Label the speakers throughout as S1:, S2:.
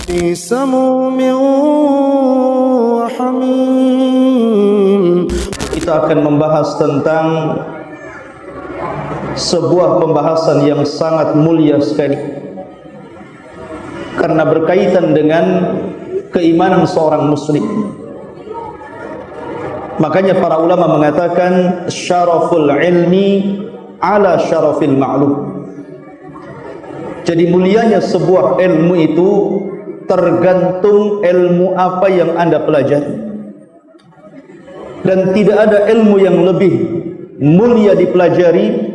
S1: في سموم وحميم.
S2: Kita akan membahas tentang sebuah pembahasan yang sangat mulia sekali, karena berkaitan dengan keimanan seorang muslim. Makanya para ulama mengatakan syaraful ilmi ala syarafil ma'lum. Jadi mulianya sebuah ilmu itu tergantung ilmu apa yang Anda pelajari. Dan tidak ada ilmu yang lebih mulia dipelajari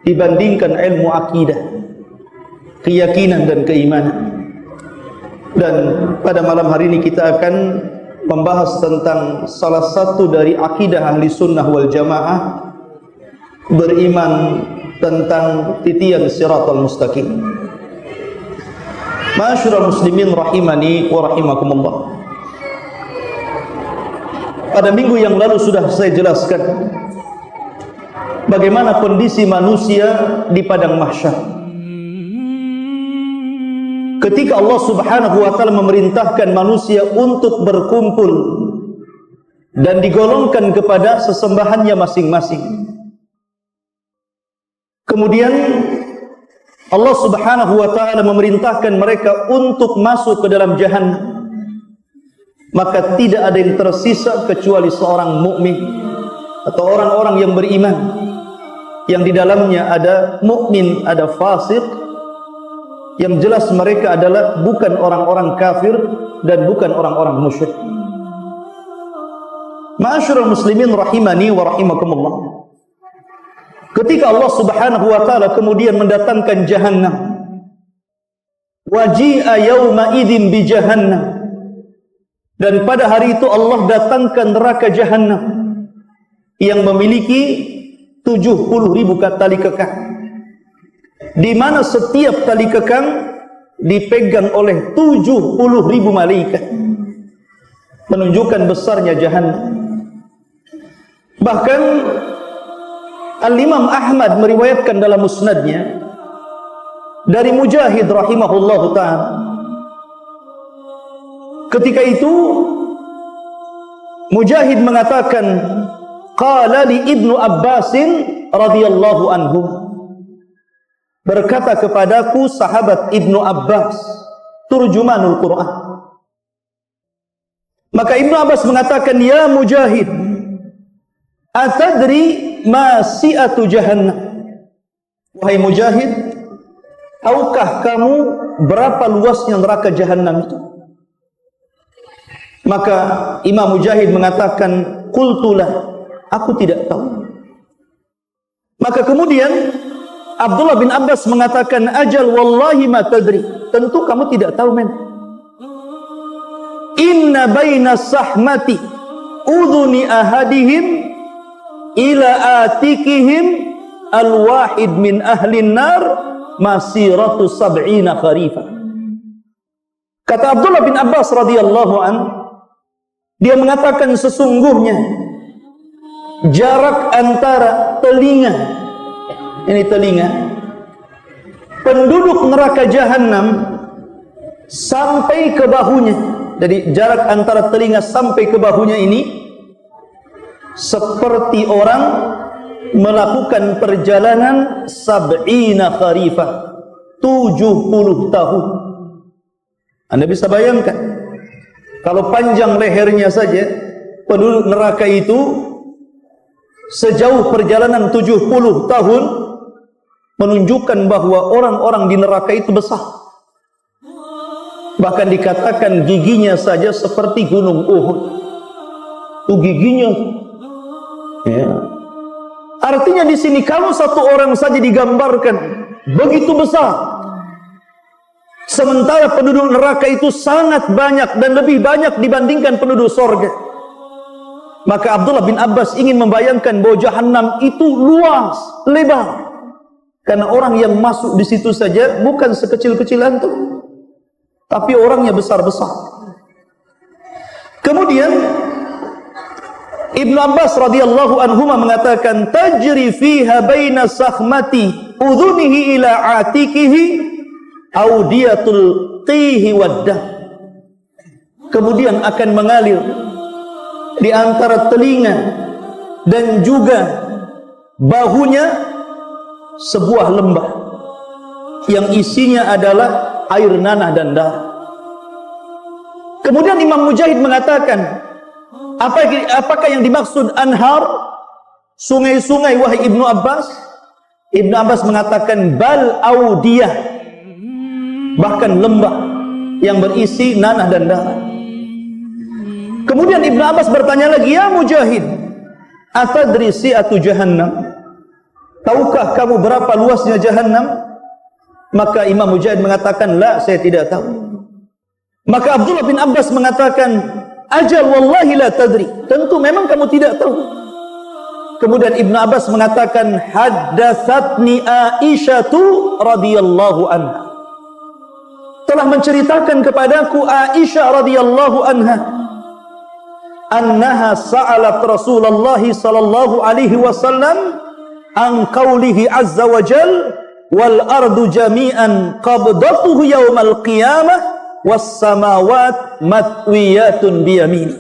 S2: dibandingkan ilmu akidah, keyakinan dan keimanan. Dan pada malam hari ini kita akan membahas tentang salah satu dari akidah ahli sunnah wal jamaah, beriman tentang titian siratal mustaqim. Ma'asyiral muslimin rahimani wa rahimakumullah. Pada minggu yang lalu sudah saya jelaskan bagaimana kondisi manusia di padang mahsyar ketika Allah Subhanahu wa taala memerintahkan manusia untuk berkumpul dan digolongkan kepada sesembahannya masing-masing. Kemudian Allah Subhanahu wa taala memerintahkan mereka untuk masuk ke dalam jahannam. Maka tidak ada yang tersisa kecuali seorang mukmin atau orang-orang yang beriman, yang di dalamnya ada mukmin, ada fasik. Yang jelas mereka adalah bukan orang-orang kafir dan bukan orang-orang musyrik. Ma'asyiral muslimin rahimani wa rahimakumullah. Ketika Allah Subhanahu wa taala kemudian mendatangkan jahannam, waji'a yauma idzin bi jahannam, dan pada hari itu Allah datangkan neraka jahannam yang memiliki 70.000 tali kekang, di mana setiap tali kekang dipegang oleh 70.000 malaikat, menunjukkan besarnya jahannam. Bahkan Al-Imam Ahmad meriwayatkan dalam musnadnya dari Mujahid rahimahullahu ta'ala. Ketika itu Mujahid mengatakan, qala li Ibnu Abbasin radhiyallahu anhu, berkata kepadaku sahabat Ibnu Abbas, turjumanul Quran. Maka Ibnu Abbas mengatakan, ya Mujahid, atadri ma si'atu jahannam? Wahai Mujahid, tahukah kamu berapa luasnya neraka jahannam itu? Maka Imam Mujahid mengatakan, qultulah, aku tidak tahu. Maka kemudian Abdullah bin Abbas mengatakan, ajal wallahi ma tadri, tentu kamu tidak tahu men. Inna baina sahmati udhuni ahadihim ila atikihim al-wahid min ahlin nar masiratu sab'ina kharifah. Kata Abdullah bin Abbas radhiyallahu an, dia mengatakan sesungguhnya jarak antara telinga, ini telinga, penduduk neraka jahannam sampai ke bahunya. Jadi jarak antara telinga sampai ke bahunya ini seperti orang melakukan perjalanan sab'ina kharifah, 70 tahun. Anda bisa bayangkan, kalau panjang lehernya saja penduduk neraka itu sejauh perjalanan 70 tahun, menunjukkan bahwa orang-orang di neraka itu besar. Bahkan dikatakan giginya saja seperti gunung Uhud. Itu giginya. Ya. Artinya di sini kalau satu orang saja digambarkan begitu besar, sementara penduduk neraka itu sangat banyak dan lebih banyak dibandingkan penduduk sorga. Maka Abdullah bin Abbas ingin membayangkan bahwa jahannam itu luas, lebar. Karena orang yang masuk di situ saja bukan sekecil-kecil antum, tapi orangnya besar-besar. Kemudian Ibnu Abbas radhiyallahu anhuma mengatakan, tajri fiha baina sakhmati udhunihi ila atikihi audiyatul qihi waddah. kemudian akan mengalir di antara telinga dan juga bahunya sebuah lembah yang isinya adalah air nanah dan darah. Kemudian Imam Mujahid mengatakan, apakah yang dimaksud anhar, sungai-sungai wahai Ibnu Abbas? Ibnu Abbas mengatakan bal audiyah, bahkan lembah yang berisi nanah dan darah. Kemudian Ibnu Abbas bertanya lagi, ya Mujahid, atadri si'atu jahannam, tahukah kamu berapa luasnya jahannam? Maka Imam Mujahid mengatakan, la, saya tidak tahu. Maka Abdullah bin Abbas mengatakan, ajal wallahi la tadri, tentu memang kamu tidak tahu. Kemudian Ibnu Abbas mengatakan, haddatsatni Aisyatu radhiyallahu anha, telah menceritakan kepadaku Aisyah radhiyallahu anha, annaha sa'alat Rasulullah sallallahu alaihi wasallam an qaulihi azza wa jal wal ardu jami'an qabdatuhu yaumal qiyamah was samawat matwiyatun biyamini.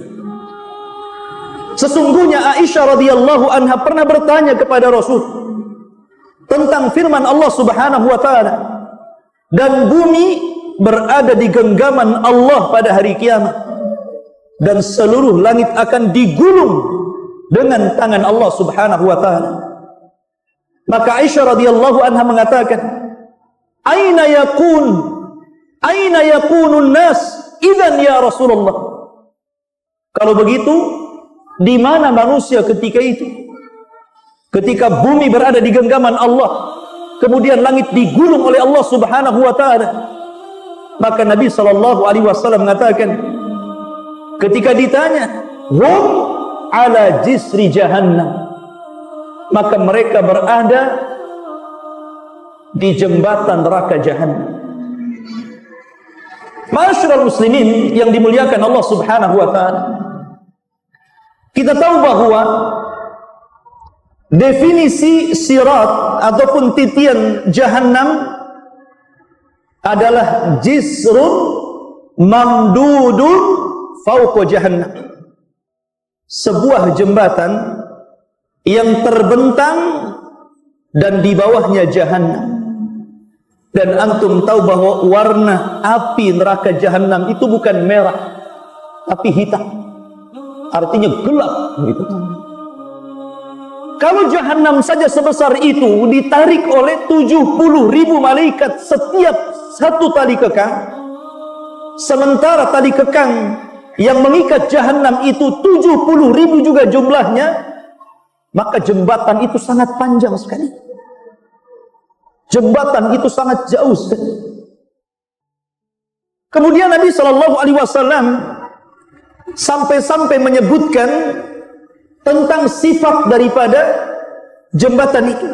S2: Sesungguhnya Aisyah radhiyallahu anha pernah bertanya kepada Rasul tentang firman Allah Subhanahu wa taala, dan bumi berada di genggaman Allah pada hari kiamat, dan seluruh langit akan digulung dengan tangan Allah Subhanahu wa taala. Maka Aisyah radhiyallahu anha mengatakan, aina yakunun nas idzan ya Rasulullah? Kalau begitu, di mana manusia ketika itu? Ketika bumi berada di genggaman Allah, kemudian langit digulung oleh Allah Subhanahu wa taala. Maka Nabi sallallahu alaihi wasallam mengatakan, ketika ditanya, hum ala jisri jahannam, maka mereka berada di jembatan neraka jahannam. Ma'asyiral muslimin yang dimuliakan Allah Subhanahu wa taala, kita tahu bahwa definisi sirat ataupun titian jahannam adalah jisrun mamdudun fauqa jahannam, sebuah jembatan yang terbentang dan di bawahnya jahannam. Dan antum tahu bahwa warna api neraka jahannam itu bukan merah tapi hitam, artinya gelap gitu. Kalau jahannam saja sebesar itu ditarik oleh 70.000 malaikat setiap satu tali kekang, sementara tali kekang yang mengikat jahannam itu 70.000 juga jumlahnya, maka jembatan itu sangat panjang sekali. Jembatan itu sangat jauh sekali. Kemudian Nabi sallallahu alaihi wasallam sampai-sampai menyebutkan tentang sifat daripada jembatan itu.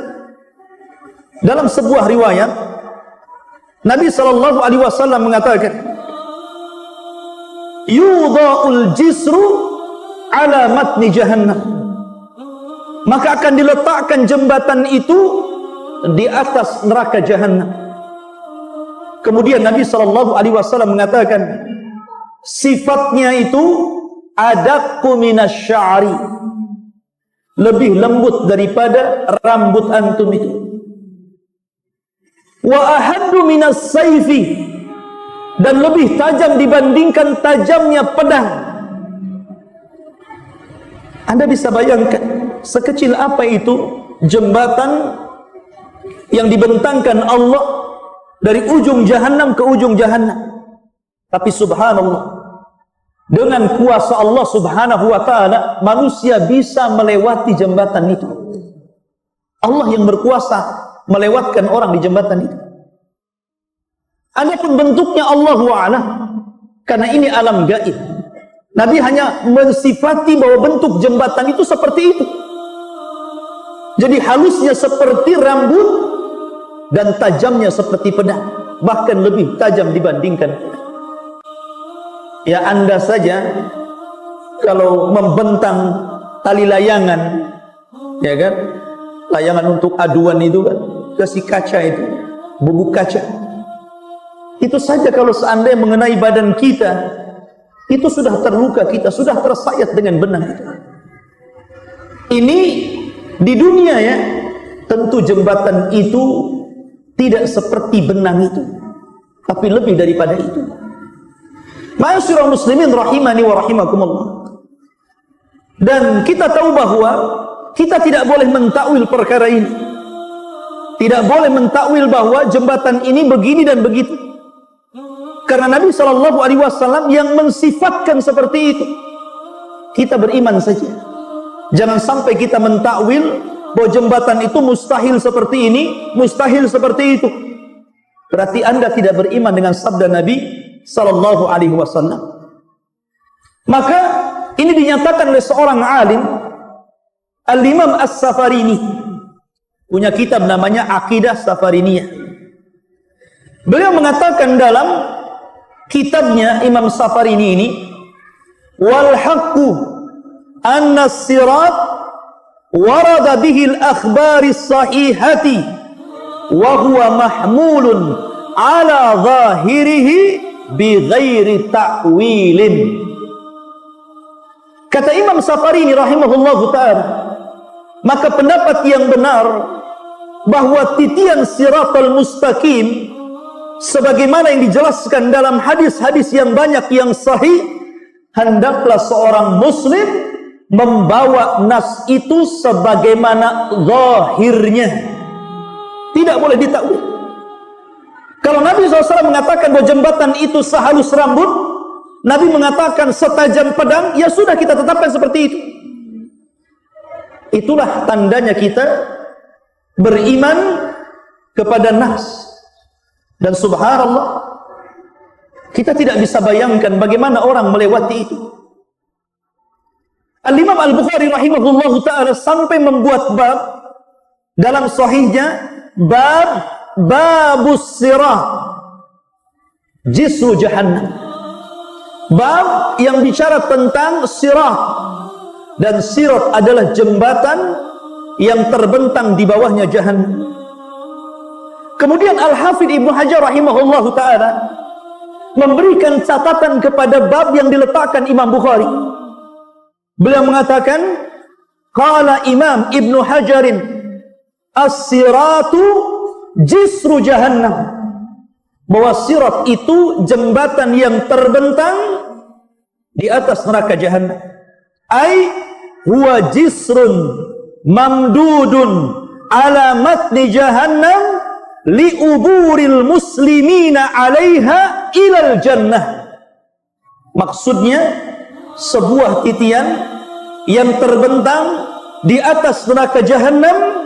S2: Dalam sebuah riwayat, Nabi sallallahu alaihi wasallam mengatakan, yudha'ul jisru ala matni jahannam, maka akan diletakkan jembatan itu di atas neraka jahannam. Kemudian Nabi sallallahu alaihi wasallam mengatakan, sifatnya itu adaqqu minasy'ari, lebih lembut daripada rambut antum itu. Wa ahaddu minas sayfi, dan lebih tajam dibandingkan tajamnya pedang. Anda bisa bayangkan sekecil apa itu jembatan yang dibentangkan Allah dari ujung jahannam ke ujung jahannam. Tapi subhanallah, dengan kuasa Allah Subhanahu wa taala, manusia bisa melewati jembatan itu. Allah yang berkuasa melewatkan orang di jembatan itu. Adapun bentuknya Allahu a'lam, karena ini alam gaib. Nabi hanya mensifati bahwa bentuk jembatan itu seperti itu. Jadi halusnya seperti rambut dan tajamnya seperti pedang, bahkan lebih tajam dibandingkan pedang. Ya, Anda saja kalau membentang tali layangan, ya kan, layangan untuk aduan itu kan, kasih kaca itu, bubuk kaca. Itu saja kalau seandainya mengenai badan kita, Itu sudah terluka kita, sudah tersayat dengan benang itu. Ini di dunia ya, tentu jembatan itu tidak seperti benang itu, tapi lebih daripada itu. Ma'asyiral muslimin rahimani wa rahimakumullah. Dan kita tahu bahwa kita tidak boleh mentakwil perkara ini. Tidak boleh mentakwil bahwa jembatan ini begini dan begitu. Karena Nabi SAW yang mensifatkan seperti itu. Kita beriman saja. Jangan sampai kita mentakwil bahwa jembatan itu mustahil seperti ini, mustahil seperti itu. Berarti Anda tidak beriman dengan sabda Nabi SAW. Maka ini dinyatakan oleh seorang alim, Al-Imam As-Safarini, punya kitab namanya Aqidah Safariniyah. Beliau mengatakan dalam kitabnya Imam Safarini ini, wal haqqu anna as-sirat warada bihi al-akhbari as-sahihati wa huwa mahmulun ala zahirihi bi ghairi ta'wilin. Kata Imam Safarini rahimahullahu ta'ala, maka pendapat yang benar bahwa titian siratal mustaqim sebagaimana yang dijelaskan dalam hadis-hadis yang banyak yang sahih, hendaklah seorang muslim membawa nas itu sebagaimana zahirnya, tidak boleh ditakwil. Kalau Nabi SAW mengatakan bahwa jembatan itu sehalus rambut, Nabi mengatakan setajam pedang, ya sudah kita tetapkan seperti itu. Itulah tandanya kita beriman kepada nas. Dan subhanallah, kita tidak bisa bayangkan bagaimana orang melewati itu. Al-Imam Al-Bukhari rahimahullahu ta'ala sampai membuat bab dalam sahihnya, babus sirah jisru jahannam. Bab yang bicara tentang sirat, dan sirat adalah jembatan yang terbentang di bawahnya jahannam. Kemudian Al-Hafidh Ibnu Hajar rahimahullahu ta'ala memberikan catatan kepada bab yang diletakkan Imam Bukhari. Beliau mengatakan, qala Imam Ibnu Hajarin as-siratu jisru jahannam, bahwa sirat itu jembatan yang terbentang di atas neraka jahannam. Ai huwa jisrun mamdudun ala matni jahannam liuburil muslimina alaiha ilal jannah. Maksudnya sebuah titian yang terbentang di atas neraka jahannam,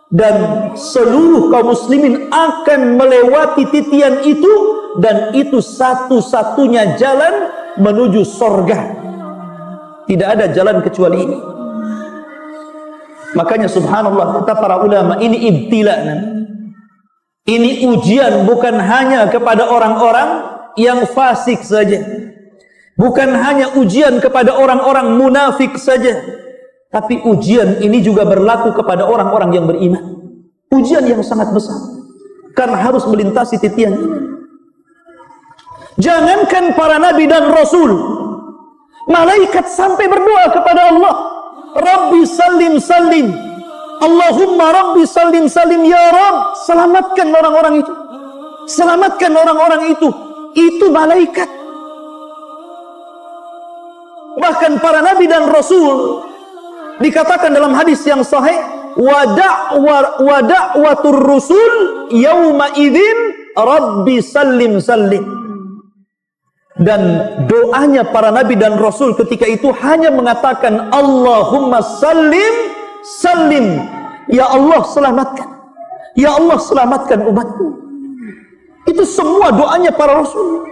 S2: dan seluruh kaum muslimin akan melewati titian itu, dan itu satu-satunya jalan menuju sorga. Tidak ada jalan kecuali ini. Makanya subhanallah, kata para ulama, ini ibtila. Ini ujian bukan hanya kepada orang-orang yang fasik saja, bukan hanya ujian kepada orang-orang munafik saja, tapi ujian ini juga berlaku kepada orang-orang yang beriman. Ujian yang sangat besar, karena harus melintasi titian ini. Jangankan para nabi dan rasul, malaikat sampai berdoa kepada Allah, Rabbi salim salim, Allahumma Rabbi salim salim, ya Rabb, selamatkan orang-orang itu, selamatkan orang-orang itu. Itu malaikat. Bahkan para nabi dan rasul dikatakan dalam hadis yang sahih, wa da'watur rusul yauma idzin Rabbi salim salim. Dan doanya para nabi dan rasul ketika itu hanya mengatakan Allahumma salim salim, ya Allah selamatkan, ya Allah selamatkan umatku. Itu semua doanya para rasul.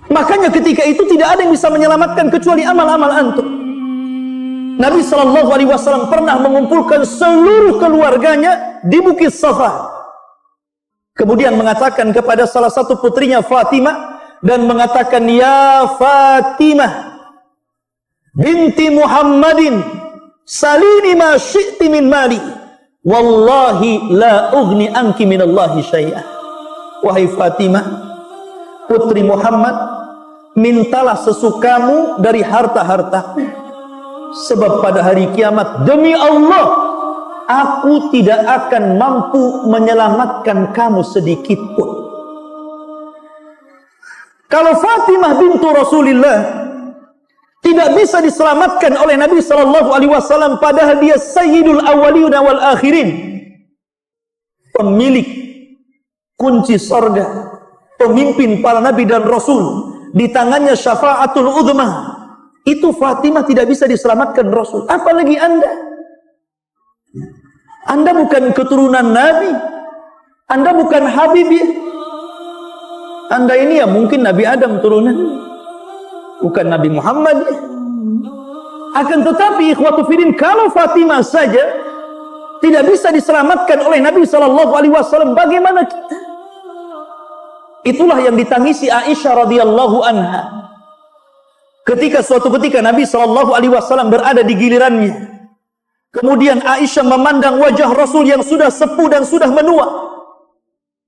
S2: Makanya ketika itu tidak ada yang bisa menyelamatkan kecuali amal-amal antum. Nabi SAW pernah mengumpulkan seluruh keluarganya di Bukit Safa. Kemudian mengatakan kepada salah satu putrinya Fatimah, dan mengatakan, ya Fatimah binti Muhammadin, salini ma syi'ti min mali, wallahi la ughni anki minallahi syai'ah. Wahai Fatimah, putri Muhammad, mintalah sesukamu dari harta-harta, sebab pada hari kiamat demi Allah aku tidak akan mampu menyelamatkan kamu sedikit pun. Kalau Fatimah bintu Rasulullah tidak bisa diselamatkan oleh Nabi sallallahu alaihi wasallam, padahal dia sayyidul awwalin wal akhirin, pemilik kunci surga, pemimpin para nabi dan rasul, di tangannya syafaatul uzma, itu Fatimah tidak bisa diselamatkan Rasul. Apalagi Anda. Anda bukan keturunan Nabi, Anda bukan Habib ya. Anda ini ya mungkin Nabi Adam turunan, bukan Nabi Muhammad ya. Akan tetapi ikhwatu fiddin, kalau Fatimah saja tidak bisa diselamatkan oleh Nabi sallallahu alaihi wasallam, bagaimana kita? Itulah yang ditangisi Aisyah radhiyallahu anha. Ketika suatu ketika Nabi sallallahu alaihi wasallam berada di gilirannya, kemudian Aisyah memandang wajah Rasul yang sudah sepuh dan sudah menua.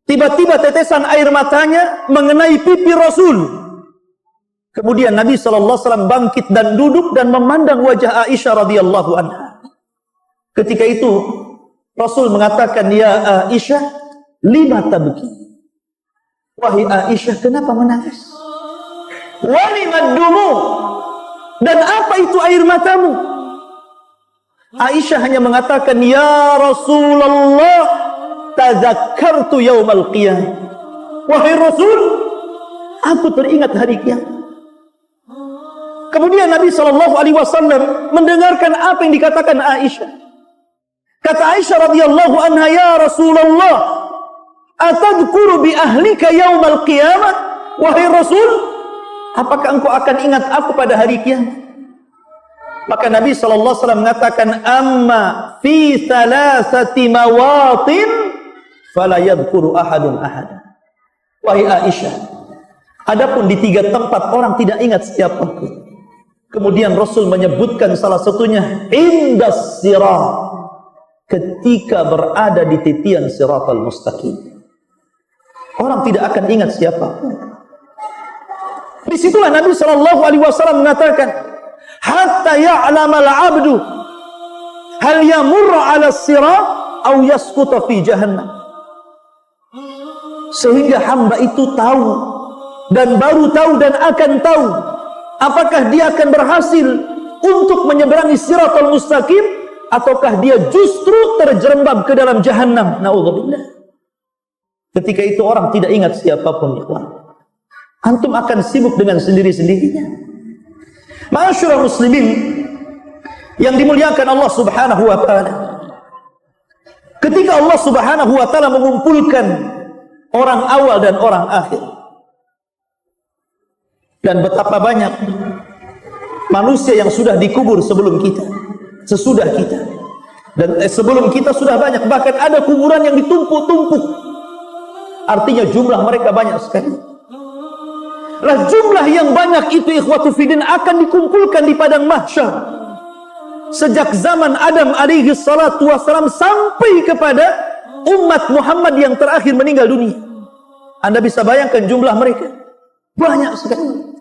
S2: Tiba-tiba tetesan air matanya mengenai pipi Rasul. Kemudian Nabi sallallahu alaihi wasallam bangkit dan duduk dan memandang wajah Aisyah radhiyallahu anha. Ketika itu Rasul mengatakan, "Ya Aisyah, lima tabki?" Wahai Aisyah, kenapa menangis? Walimad dumu, dan apa itu air matamu? Aisyah hanya mengatakan, "Ya Rasulullah, tadzakkartu yaumal qiyamah." Wahai Rasul, aku teringat hari kiamat. Kemudian Nabi sallallahu alaihi wasallam mendengarkan apa yang dikatakan Aisyah. Kata Aisyah radhiyallahu anha, "Ya Rasulullah, atadhkuru bi ahlika yaumal qiyamah?" Wahai Rasul, apakah engkau akan ingat aku pada hari kiamat? Maka Nabi sallallahu alaihi wasallam mengatakan, "Amma fi thalathati mawatin fala yadhkuru ahadun ahada." Wahai Aisyah, adapun di 3 tempat orang tidak ingat siapapun. Kemudian Rasul menyebutkan salah satunya indas sirat, ketika berada di titian siratal mustaqim. Orang tidak akan ingat siapapun. Disitulah Nabi sallallahu alaihi wasallam mengatakan, hatta ya'lamal 'abdu hal yamurra 'ala sirat aw yasquta fi jahannam. Sehingga hamba itu tahu, dan baru tahu dan akan tahu, apakah dia akan berhasil untuk menyeberangi siratal mustaqim, ataukah dia justru terjerembab ke dalam jahannam. Na'udzubillah. Ketika itu orang tidak ingat siapapun, ikhwan. Antum akan sibuk dengan sendiri-sendirinya. Ma'asyiral muslimin yang dimuliakan Allah Subhanahu wa taala. Ketika Allah Subhanahu wa taala mengumpulkan orang awal dan orang akhir, dan betapa banyak manusia yang sudah dikubur sebelum kita, sesudah kita, dan sebelum kita sudah banyak, bahkan ada kuburan yang ditumpuk-tumpuk. Artinya jumlah mereka banyak sekali. Lah jumlah yang banyak itu ikhwatu fiddin akan dikumpulkan di padang mahsyar. Sejak zaman Adam alaihi salatu wassalam sampai kepada umat Muhammad yang terakhir meninggal dunia. Anda bisa bayangkan jumlah mereka banyak sekali.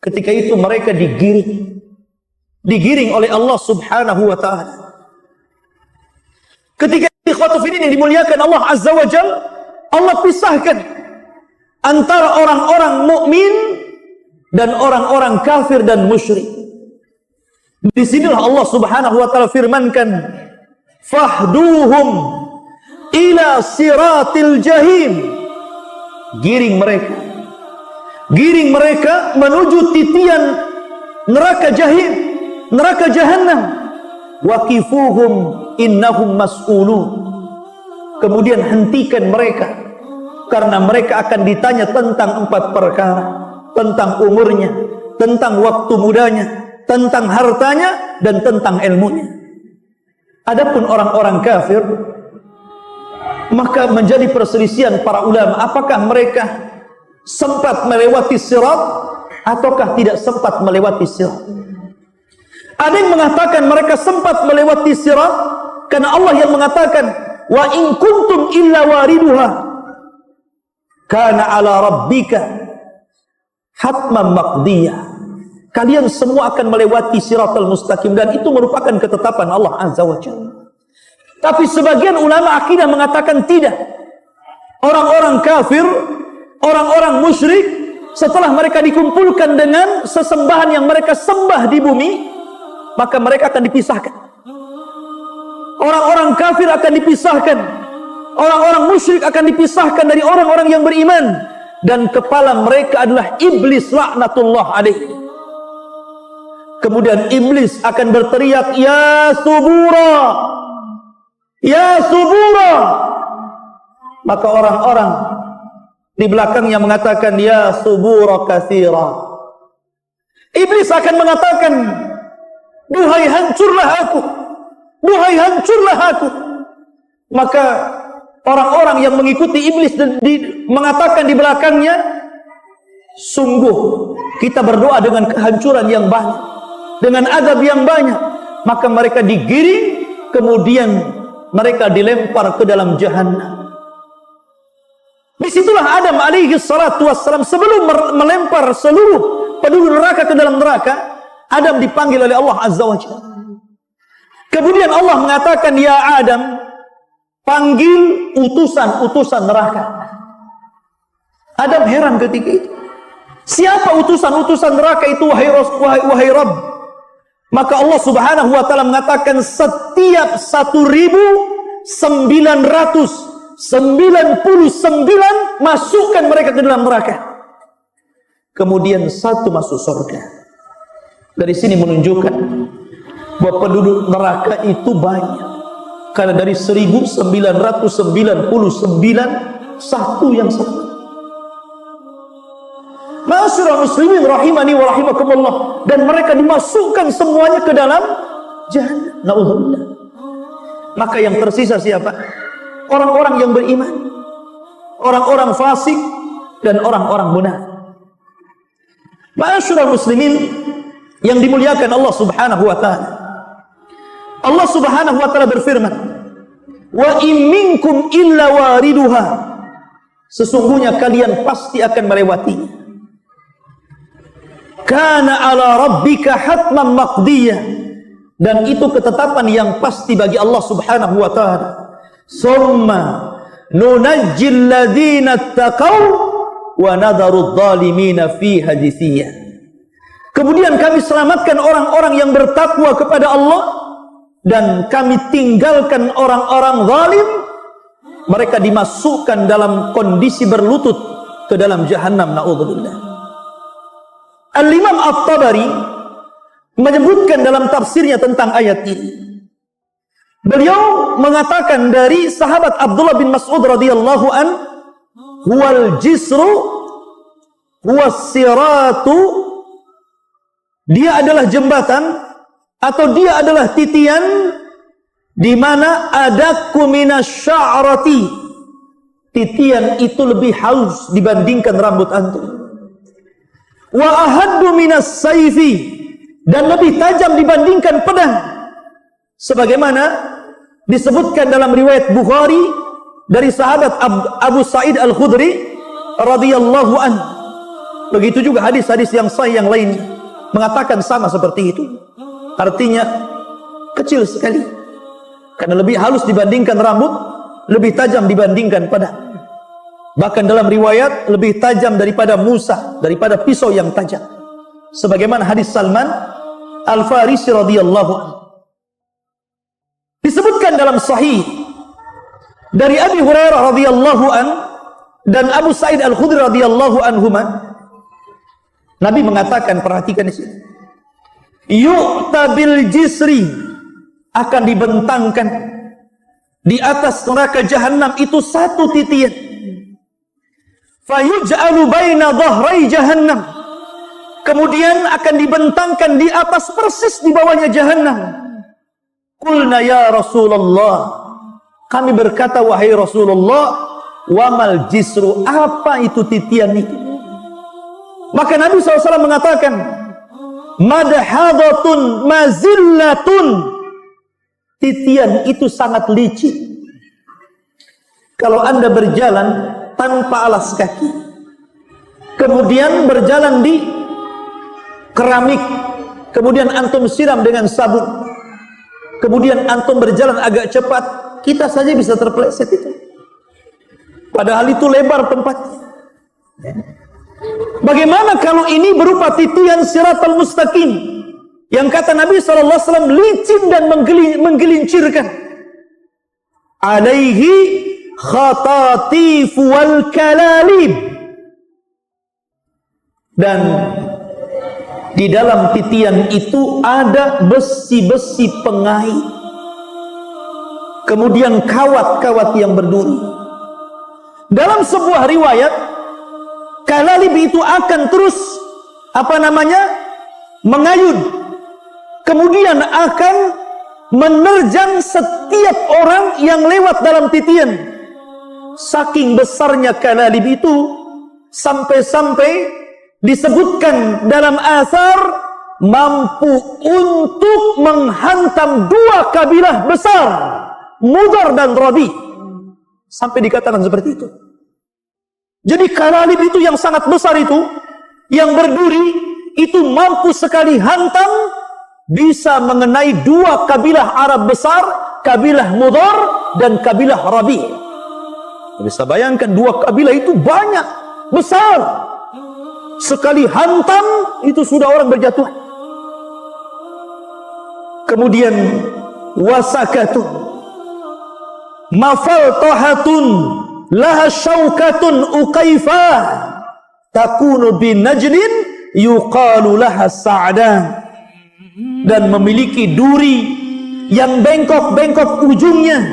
S2: Ketika itu mereka digiring oleh Allah Subhanahu wa taala. Ketika ikhwatu fiddin yang dimuliakan Allah Azza wa Jalla, Allah pisahkan antara orang-orang mukmin dan orang-orang kafir dan musyrik. Di sinilah Allah Subhanahu wa taala firmankan, "Fahduhum ila siratil jahim." Giring mereka menuju titian neraka jahim, neraka jahannam. Waqifuhum innahum mas'ulun. Kemudian hentikan mereka, karena mereka akan ditanya tentang 4 perkara. Tentang umurnya, tentang waktu mudanya, tentang hartanya, dan tentang ilmunya. Adapun orang-orang kafir, maka menjadi perselisihan para ulama, apakah mereka sempat melewati sirat ataukah tidak sempat melewati sirat. Ada yang mengatakan mereka sempat melewati sirat, karena Allah yang mengatakan, wa in kuntum illa wariduha kana ala rabbika hatman maqdiyah. Kalian semua akan melewati siratal mustaqim, dan itu merupakan ketetapan Allah Azza wa Jalla. Tapi sebagian ulama akidah mengatakan tidak. Orang-orang kafir, orang-orang musyrik, setelah mereka dikumpulkan dengan sesembahan yang mereka sembah di bumi, maka mereka akan dipisahkan. Orang-orang kafir akan dipisahkan, orang-orang musyrik akan dipisahkan dari orang-orang yang beriman, dan kepala mereka adalah iblis laknatullah alaihi. Kemudian iblis akan berteriak, ya subura, ya subura. Maka orang-orang di belakangnya mengatakan, ya subura katsira. Iblis akan mengatakan, duhai hancurlah aku, duhai hancurlah aku. Maka orang-orang yang mengikuti iblis dan mengatakan di belakangnya, sungguh kita berdoa dengan kehancuran yang banyak, dengan azab yang banyak. Maka mereka digiring, kemudian mereka dilempar ke dalam jahannam. Disitulah Adam alaihi salatu wassalam, sebelum melempar seluruh penduduk neraka ke dalam neraka, Adam dipanggil oleh Allah Azza wa Jalla. Kemudian Allah mengatakan, ya Adam, panggil utusan-utusan neraka. Adam heran ketika itu. Siapa utusan-utusan neraka itu, wahai Rabb? Maka Allah Subhanahu wa taala mengatakan, setiap 1999 masukkan mereka ke dalam neraka. Kemudian satu masuk surga. Dari sini menunjukkan bahwa penduduk neraka itu banyak. Karena dari 1999 satu yang selamat. Ma'asyiral muslimin rahimani wa rahimakumullah, dan mereka dimasukkan semuanya ke dalam jahannam. Naudzubillah. Maka yang tersisa siapa? Orang-orang yang beriman, orang-orang fasik, dan orang-orang munafik. Ma'asyiral muslimin yang dimuliakan Allah Subhanahu wa taala. Allah Subhanahu wa taala berfirman, "Wa in minkum illa wariduha." Sesungguhnya kalian pasti akan melewatinya. Kana ala rabbika hatman maqdiyah. Dan itu ketetapan yang pasti bagi Allah Subhanahu wa taala. Summa nunajjil ladzina taqaw wa nadharu adh-dhalimina fiha jithiyah. Kemudian kami selamatkan orang-orang yang bertakwa kepada Allah, dan kami tinggalkan orang-orang zalim. Mereka dimasukkan dalam kondisi berlutut ke dalam jahannam. Na'udzubillah. Al-Imam At-Tabari menyebutkan dalam tafsirnya tentang ayat ini. Beliau mengatakan dari sahabat Abdullah bin Mas'ud radhiyallahu an, huwal jisru huwas siratu, dia adalah jembatan atau dia adalah titian di mana adakku minasy'arati. Titian itu lebih halus dibandingkan rambut antum. Wa ahaddu minas sayfi, dan lebih tajam dibandingkan pedang. Sebagaimana disebutkan dalam riwayat Bukhari dari sahabat Abu Sa'id Al-Khudri radhiyallahu anhu. Begitu juga hadis-hadis yang sahih yang lainnya mengatakan sama seperti itu. Artinya kecil sekali, karena lebih halus dibandingkan rambut, lebih tajam dibandingkan pedang. Bahkan dalam riwayat lebih tajam daripada Musa, daripada pisau yang tajam. Sebagaimana hadis Salman Al-Farisi radhiyallahu anhu. Disebutkan dalam sahih dari Abi Hurairah radhiyallahu anhu dan Abu Sa'id Al-Khudri radhiyallahu anhuma, Nabi mengatakan, perhatikan di sini, yu'ta bil jisri, akan dibentangkan di atas neraka jahanam itu satu titian. Fayuj'alu baina dhahrai jahannam, kemudian akan dibentangkan di atas persis di bawahnya jahannam. Qulna ya Rasulullah, kami berkata wahai Rasulullah, wamal jisru, apa itu titian itu? Maka Nabi SAW mengatakan, madhadatun mazillatun, titian itu sangat licin. Kalau anda berjalan tanpa alas kaki, kemudian berjalan di keramik, kemudian antum siram dengan sabun, kemudian antum berjalan agak cepat, kita saja bisa terpeleset itu. Padahal itu lebar tempatnya. Bagaimana kalau ini berupa titian siratal mustaqim yang kata Nabi SAW licin dan menggelincirkan. Alaihi khatatif wal kalalib. Dan di dalam titian itu ada besi-besi pengait, kemudian kawat-kawat yang berduri. Dalam sebuah riwayat, kalalib itu akan terus mengayun, kemudian akan menerjang setiap orang yang lewat dalam titian. Saking besarnya kalalib itu, sampai-sampai disebutkan dalam asar mampu untuk menghantam dua kabilah besar, Mudar dan Rabi. Sampai dikatakan seperti itu. Jadi kalalib itu yang sangat besar itu, yang berduri, itu mampu sekali hantam, bisa mengenai dua kabilah Arab besar, kabilah Mudar dan kabilah Rabi. Bisa bayangkan dua kabilah itu banyak, besar. Sekali hantam itu sudah orang berjatuhan. Kemudian wasakatun mafaltahatun laha syaukatun uqaifah takunu bin najdin yuqalu laha sa'dan. Dan memiliki duri yang bengkok-bengkok ujungnya,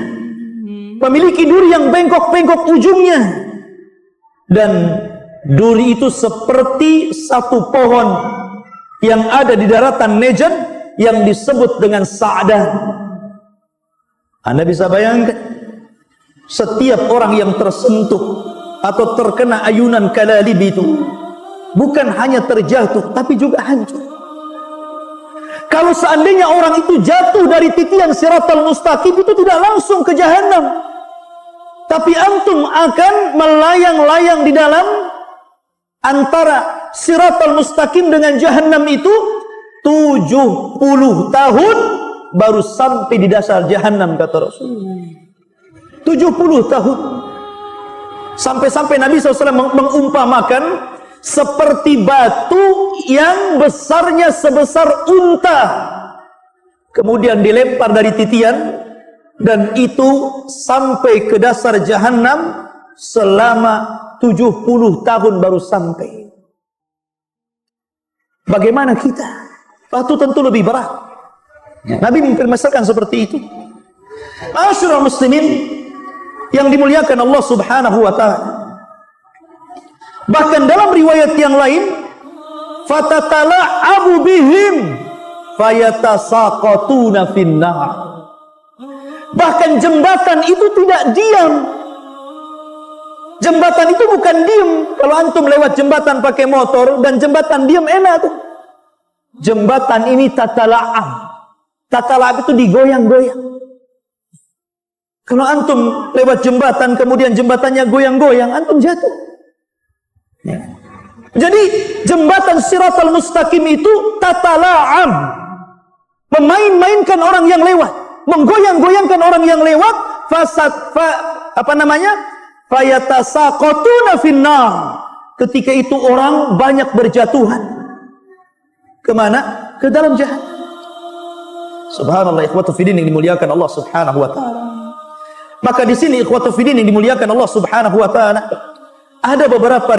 S2: memiliki duri yang bengkok-bengkok ujungnya, dan duri itu seperti satu pohon yang ada di daratan Najd yang disebut dengan Sa'dan. Anda bisa bayangkan, setiap orang yang tersentuh atau terkena ayunan kalalib itu bukan hanya terjatuh, tapi juga hancur. Kalau seandainya orang itu jatuh dari titian siratal mustaqim, itu tidak langsung ke jahanam, tapi antum akan melayang-layang di dalam antara siratal mustaqim dengan jahanam itu 70 tahun baru sampai di dasar jahanam, kata Rasul. 70 tahun. Sampai-sampai Nabi SAW mengumpamakan seperti batu yang besarnya sebesar unta, kemudian dilempar dari titian, dan itu sampai ke dasar jahanam selama 70 tahun baru sampai. Bagaimana kita? Itu tentu lebih berat. Nabi mempermasalahkan seperti itu. Ma'asyiral muslimin yang dimuliakan Allah Subhanahu wa taala. Bahkan dalam riwayat yang lain, fatatala'abu bihim fayatasaqatuna finnar. Bahkan jembatan itu tidak diam. Jembatan itu bukan diam. Kalau antum lewat jembatan pakai motor dan jembatan diam, enak tuh. Jembatan ini tatala'ab. Tatala'ab itu digoyang-goyang. Kalau antum lewat jembatan kemudian jembatannya goyang-goyang, antum jatuh. Ya. Jadi jembatan siratal mustaqim itu tatala'ab, memain-mainkan orang yang lewat, menggoyang-goyangkan orang yang lewat. Fayatasaqatuna finnar. Ketika itu orang banyak berjatuhan. Kemana? Ke dalam jahanam. Subhanallah, ikhwatu fiddin yang dimuliakan Allah Subhanahu wa taala. Maka di sini ikhwatu fiddin yang dimuliakan Allah Subhanahu wa taala, ada beberapa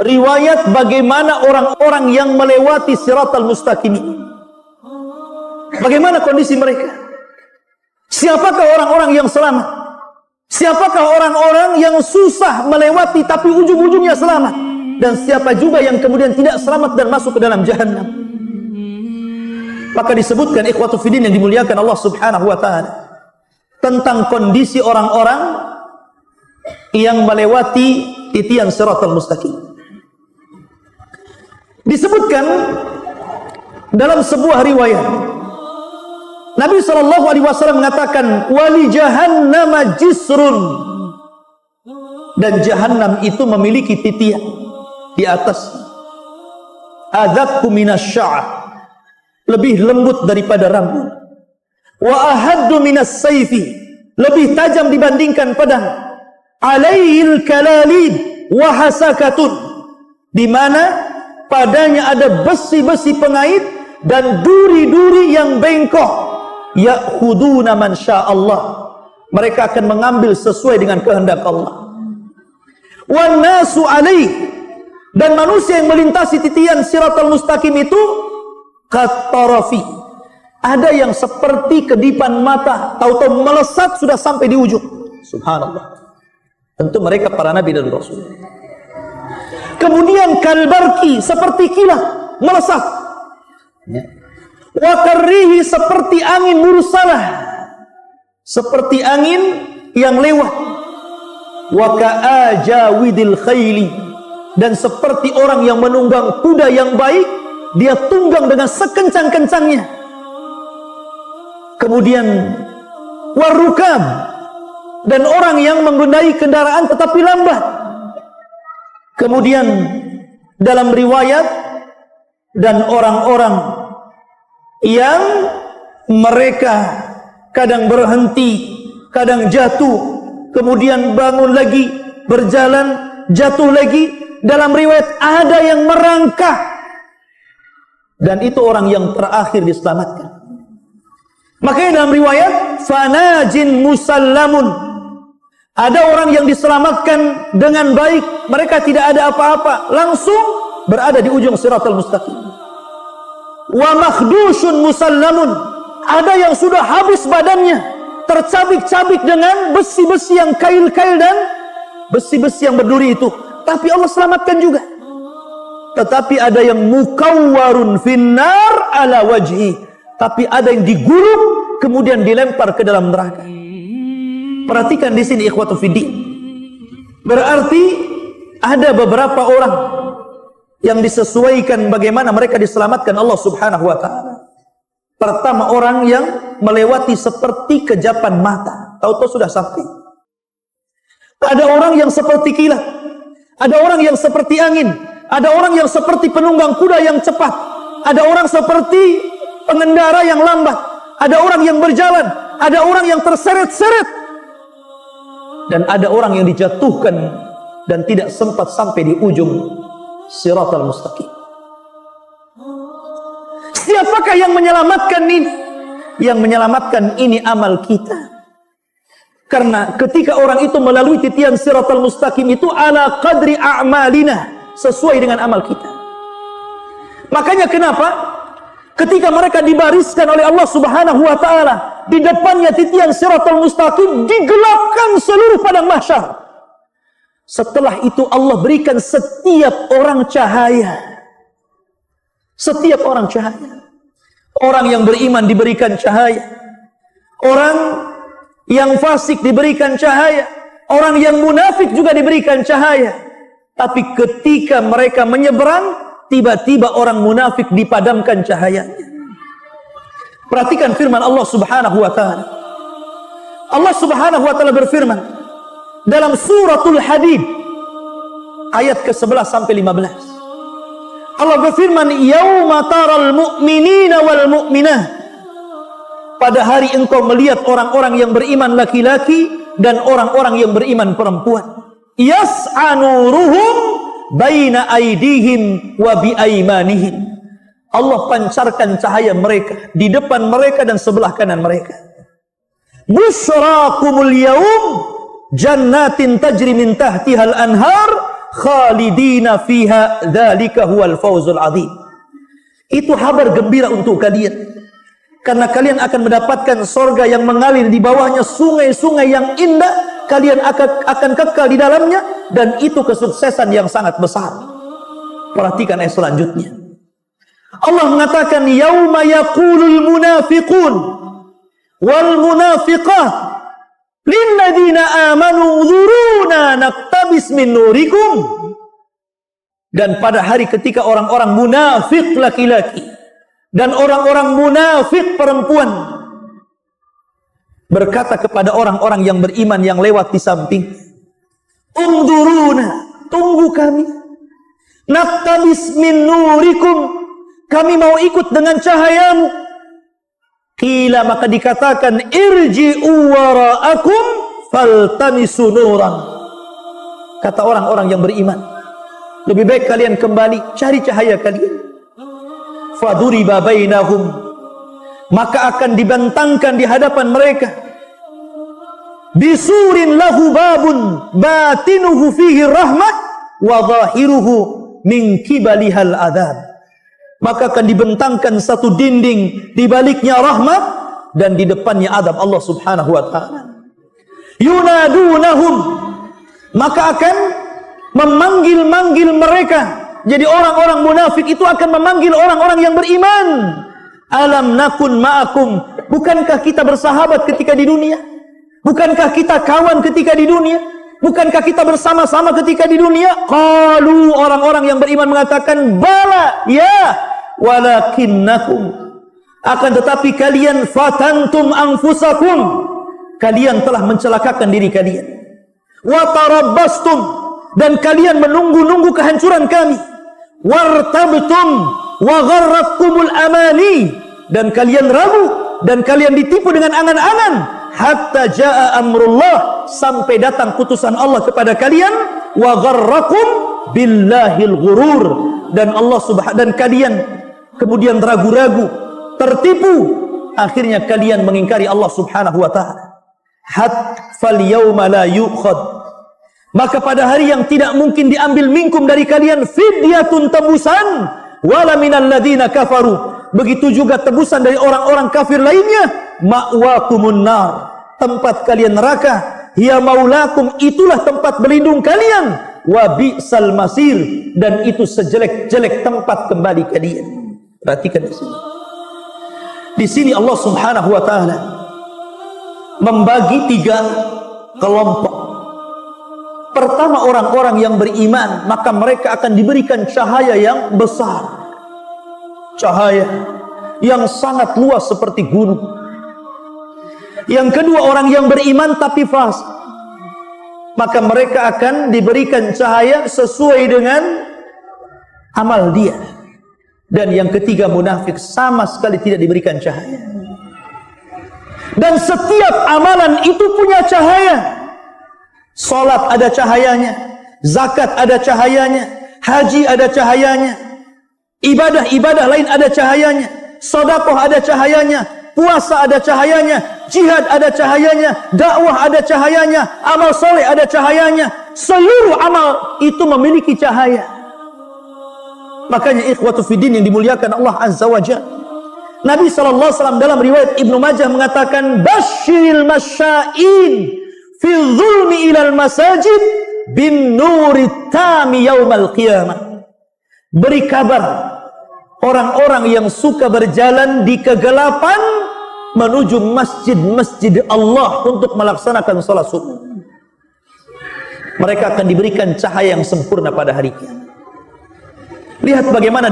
S2: riwayat bagaimana orang-orang yang melewati siratal mustaqim ini. Bagaimana kondisi mereka? Siapakah orang-orang yang selamat? Siapakah orang-orang yang susah melewati tapi ujung-ujungnya selamat? Dan siapa juga yang kemudian tidak selamat dan masuk ke dalam jahanam? Maka disebutkan ikhwatu fiddin yang dimuliakan Allah Subhanahu wa taala tentang kondisi orang-orang yang melewati titian siratal mustaqim. Disebutkan dalam sebuah riwayat, Nabi SAW mengatakan, wali jahannam jisrun dan Jahannam itu memiliki titian di atas. Adzaqu minasy-sya'ah, lebih lembut daripada rambut. Wa ahaddu minas sayfi, lebih tajam dibandingkan pedang. Alaihil kalalid wa hasakatun, di mana padanya ada besi-besi pengait dan duri-duri yang bengkok. Ya'khuduna man sya'allah, mereka akan mengambil sesuai dengan kehendak Allah. Wan nasu alaih, dan manusia yang melintasi titian siratal mustaqim itu katarafi, ada yang seperti kedipan mata, tahu-tahu melesat sudah sampai di ujung. Subhanallah. Tentu mereka para nabi dan rasul. Kemudian kalbarki, seperti kilat melesat. Wa karrihi, seperti angin mursalah, seperti angin yang lewat. Wa ka'ajawidil khayli, dan seperti orang yang menunggang kuda yang baik, dia tunggang dengan sekencang-kencangnya. Kemudian warukab, dan orang yang mengendarai kendaraan tetapi lambat. Kemudian dalam riwayat, dan orang-orang yang mereka kadang berhenti, kadang jatuh, kemudian bangun lagi, berjalan, jatuh lagi. Dalam riwayat ada yang merangkak, dan itu orang yang terakhir diselamatkan. Makanya dalam riwayat fanajin musallamun, ada orang yang diselamatkan dengan baik, mereka tidak ada apa-apa, langsung berada di ujung siratal mustaqim. Wa makhdushun musallamun, ada yang sudah habis badannya, tercabik-cabik dengan besi-besi yang kail-kail dan besi-besi yang berduri itu, tapi Allah selamatkan juga. Tetapi ada yang mukawwarun finnar ala wajhi, tapi ada yang digulung kemudian dilempar ke dalam neraka. Perhatikan di sini ikhwatu fiddin. Berarti ada beberapa orang yang disesuaikan bagaimana mereka diselamatkan Allah Subhanahu wa taala. Pertama, orang yang melewati seperti kejapan mata, tahu-tahu sudah sampai. Ada orang yang seperti kilat, ada orang yang seperti angin, ada orang yang seperti penunggang kuda yang cepat, ada orang seperti pengendara yang lambat, ada orang yang berjalan, ada orang yang terseret-seret, dan ada orang yang dijatuhkan dan tidak sempat sampai di ujung siratal mustaqim. Siapakah yang menyelamatkan ini? Yang menyelamatkan ini amal kita. Karena ketika orang itu melalui titian siratal mustaqim itu ala qadri a'malina, sesuai dengan amal kita. Makanya kenapa ketika mereka dibariskan oleh Allah Subhanahu wa taala, di depannya titian siratal mustaqim, digelapkan seluruh padang mahsyar. Setelah itu Allah berikan setiap orang cahaya. Setiap orang cahaya. Orang yang beriman diberikan cahaya. Orang yang fasik diberikan cahaya. Orang yang munafik juga diberikan cahaya. Tapi ketika mereka menyeberang, tiba-tiba orang munafik dipadamkan cahayanya. Perhatikan firman Allah Subhanahu wa taala. Allah Subhanahu wa taala berfirman dalam suratul Hadid ayat ke-11 sampai 15. Allah berfirman, "Yauma taral mu'minina wal mu'minah." Pada hari engkau melihat orang-orang yang beriman laki-laki dan orang-orang yang beriman perempuan. Yas'a nuruhum baina aydihim wa bi aymanihim. Allah pancarkan cahaya mereka di depan mereka dan sebelah kanan mereka. Busyrakumul yaum jannatin tajri min tahtihal anhar khalidina fiha dzalika huwal fawzul adzim. Itu kabar gembira untuk kalian, karena kalian akan mendapatkan surga yang mengalir di bawahnya sungai-sungai yang indah. Kalian akan kekal di dalamnya, dan itu kesuksesan yang sangat besar. Perhatikan ayat selanjutnya. Allah mengatakan, yauma yaqulul munafiqun wal munafiqat lilladzina amanu dzuruna naqtabis min nurikum. Dan pada hari ketika orang-orang munafik laki-laki dan orang-orang munafik perempuan berkata kepada orang-orang yang beriman yang lewat di samping, Ungduruna, tunggu kami. Naktabis min nurikum, kami mau ikut dengan cahayamu. Qila, maka dikatakan, irji'u wara'akum faltamisu nuran. Kata orang-orang yang beriman, lebih baik kalian kembali cari cahaya kalian. Faduriba bainahum, maka akan dibentangkan di hadapan mereka. Bisurin lahu babun batinuhu fihi rahmah wa zahiruhu min kibalihal adzab. Maka akan dibentangkan satu dinding, di baliknya rahmat dan di depannya adab Allah Subhanahu wa taala. Yunadunahum, maka akan memanggil-manggil mereka. Jadi orang-orang munafik itu akan memanggil orang-orang yang beriman. Alam nakun ma'akum, bukankah kita bersahabat ketika di dunia? Bukankah kita kawan ketika di dunia? Bukankah kita bersama-sama ketika di dunia? Qalu, orang-orang yang beriman mengatakan, bala, ya, walakinnakum, akan tetapi kalian fatantum anfusakum, kalian telah mencelakakan diri kalian. Wa tarabbastum, dan kalian menunggu-nunggu kehancuran kami. Wartabtum wa gharratkumul amani, dan kalian ragu dan kalian ditipu dengan angan-angan. Hatta jaa amrullah, sampai datang putusan Allah kepada kalian. Wa gharrakum billahil ghurur, dan Allah dan kalian kemudian ragu-ragu, tertipu, akhirnya kalian mengingkari Allah Subhanahu wa taala. Fal yauma la yu'khad, maka pada hari yang tidak mungkin diambil minkum dari kalian fidyatun, tebusan, wala minal ladzina kafaru, begitu juga tebusan dari orang-orang kafir lainnya. Ma'wakumun nar, tempat kalian neraka. Ya maulakum, itulah tempat berlindung kalian. Wa bi'sal masir, dan itu sejelek-jelek tempat kembali kalian. Perhatikan di sini. Di sini Allah Subhanahu wa taala membagi 3 kelompok. Pertama, orang-orang yang beriman, maka mereka akan diberikan cahaya yang besar. Cahaya yang sangat luas seperti gunung. Yang kedua, orang yang beriman tapi fasik, maka mereka akan diberikan cahaya sesuai dengan amal dia. Dan yang ketiga, munafik, sama sekali tidak diberikan cahaya. Dan setiap amalan itu punya cahaya. Salat ada cahayanya, zakat ada cahayanya, haji ada cahayanya, ibadah-ibadah lain ada cahayanya, sedekah ada cahayanya, puasa ada cahayanya, jihad ada cahayanya, dakwah ada cahayanya, amal soleh ada cahayanya. Seluruh amal itu memiliki cahaya. Makanya ikhwatu fiddin yang dimuliakan Allah Azza wa Jalla, Nabi SAW dalam riwayat Ibnu Majah mengatakan, basyiril masya'in fi zulmi ilal masajid bin nuri tami yaumal qiyamah. Beri kabar orang-orang yang suka berjalan di kegelapan menuju masjid-masjid Allah untuk melaksanakan salat subuh. Mereka akan diberikan cahaya yang sempurna pada hari kiamat. Lihat bagaimana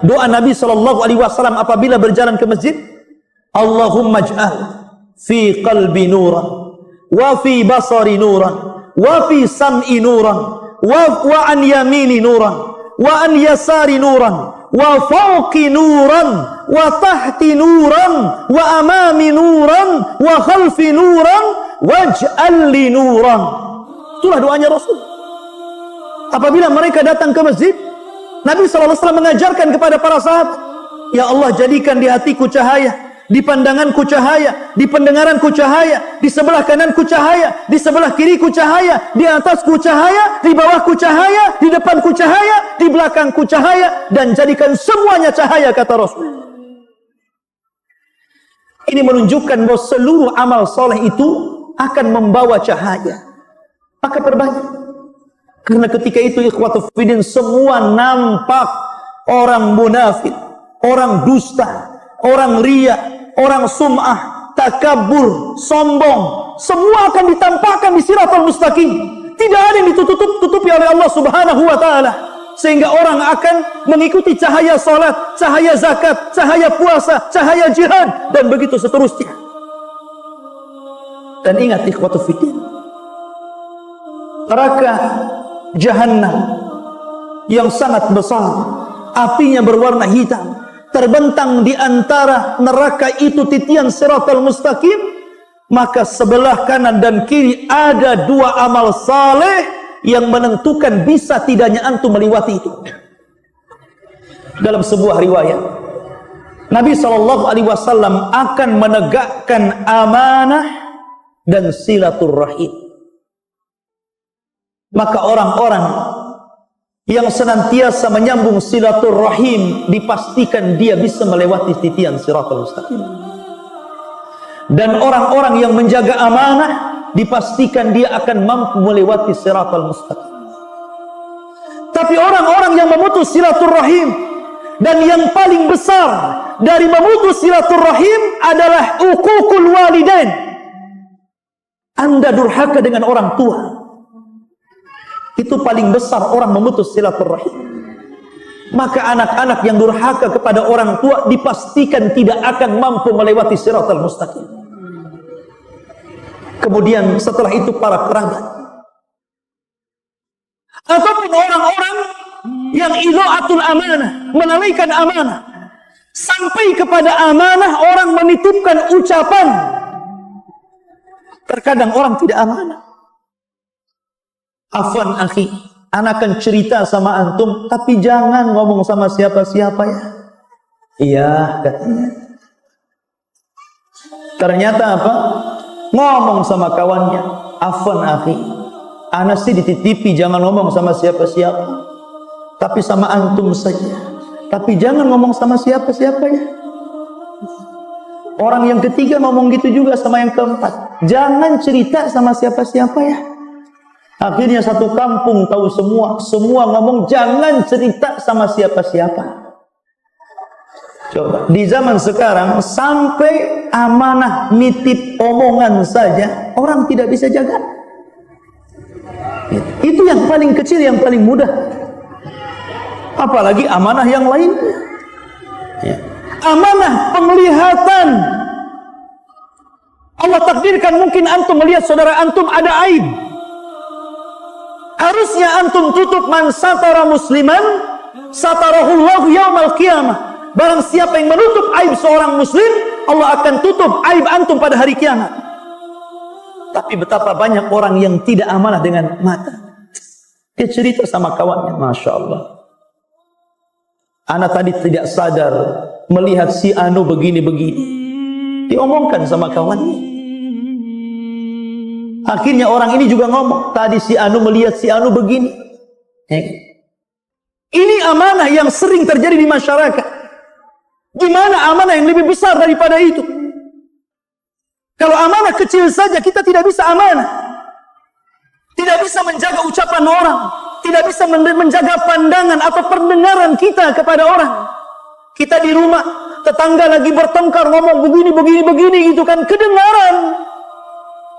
S2: doa Nabi SAW apabila berjalan ke masjid. Allahumma ij'al fi qalbi nuran, wa fi basari nuran, wa fi sam'i nuran, wa an yamini nuran, wa an yasari nuran, wa fawqi nuran, wa tahti nuran, wa amami nuran, wa khalfi nuran, waj'al li nuran. Itulah doanya Rasul. Apabila mereka datang ke masjid, Nabi SAW mengajarkan kepada para sahabat, ya Allah, jadikan di hatiku cahaya, di pandanganku cahaya, di pendengaranku cahaya, di sebelah kananku cahaya, di sebelah kiriku cahaya, di atasku cahaya, di bawahku cahaya, di depanku cahaya, di belakangku cahaya, dan jadikan semuanya cahaya, kata Rasul. Ini menunjukkan bahwa seluruh amal soleh itu akan membawa cahaya. Maka perbanyak. Karena ketika itu ikhwatu fiddin, semua nampak. Orang munafik, orang dusta, orang riya, orang sum'ah, takabur, sombong, semua akan ditampakkan di siratal mustaqim. Tidak ada yang ditutupi oleh Allah Subhanahu wa taala, sehingga orang akan mengikuti cahaya salat, cahaya zakat, cahaya puasa, cahaya jihad, dan begitu seterusnya. Dan ingat ikhwatu fiddin, neraka Jahannam yang sangat besar, apinya berwarna hitam, terbentang di antara neraka itu titian siratal mustaqim, maka sebelah kanan dan kiri ada dua amal saleh yang menentukan bisa tidaknya antum melewati itu. Dalam sebuah riwayat, Nabi SAW akan menegakkan amanah dan silaturrahim. Maka orang-orang yang senantiasa menyambung silaturrahim dipastikan dia bisa melewati titian siratal mustaqim. Dan orang-orang yang menjaga amanah dipastikan dia akan mampu melewati siratal mustaqim. Tapi orang-orang yang memutus silaturrahim, dan yang paling besar dari memutus silaturrahim adalah uququl walidain. Anda durhaka dengan orang tua, itu paling besar orang memutus silaturrahim. Maka anak-anak yang durhaka kepada orang tua dipastikan tidak akan mampu melewati siratal mustaqim. Kemudian setelah itu para kerabat, ataupun orang-orang yang idha'atul amanah, melalaikan amanah. Sampai kepada amanah orang menitipkan ucapan. Terkadang orang tidak amanah. Afwan akhi, anak akan cerita sama antum, tapi jangan ngomong sama siapa-siapa ya. Iya, katanya. Ternyata apa? Ngomong sama kawannya, afwan akhi, anak sih dititipi jangan ngomong sama siapa-siapa, tapi sama antum saja. Tapi jangan ngomong sama siapa-siapa ya. Orang yang ketiga ngomong gitu juga sama yang keempat. Jangan cerita sama siapa-siapa ya. Akhirnya satu kampung tahu semua. Semua ngomong jangan cerita sama siapa-siapa. Coba, di zaman sekarang sampai amanah nitip omongan saja orang tidak bisa jaga. Itu yang paling kecil, yang paling mudah. Apalagi amanah yang lain. Ya. Amanah penglihatan. Allah takdirkan mungkin antum melihat saudara antum ada aib. Harusnya antum tutup. Man satara musliman satarahullahu yaumal qiyamah. Barang siapa yang menutup aib seorang muslim, Allah akan tutup aib antum pada hari kiamat. Tapi betapa banyak orang yang tidak amanah dengan mata. Dia cerita sama kawannya, Masya Allah, anak tadi tidak sadar melihat si anu begini-begini. Diomongkan sama kawannya. Akhirnya orang ini juga ngomong, tadi si anu melihat si anu begini. Ini amanah yang sering terjadi di masyarakat. Gimana amanah yang lebih besar daripada itu? Kalau amanah kecil saja kita tidak bisa amanah. Tidak bisa menjaga ucapan orang, tidak bisa menjaga pandangan atau pendengaran kita kepada orang. Kita di rumah, tetangga lagi bertengkar, ngomong begini gitu kan, kedengaran.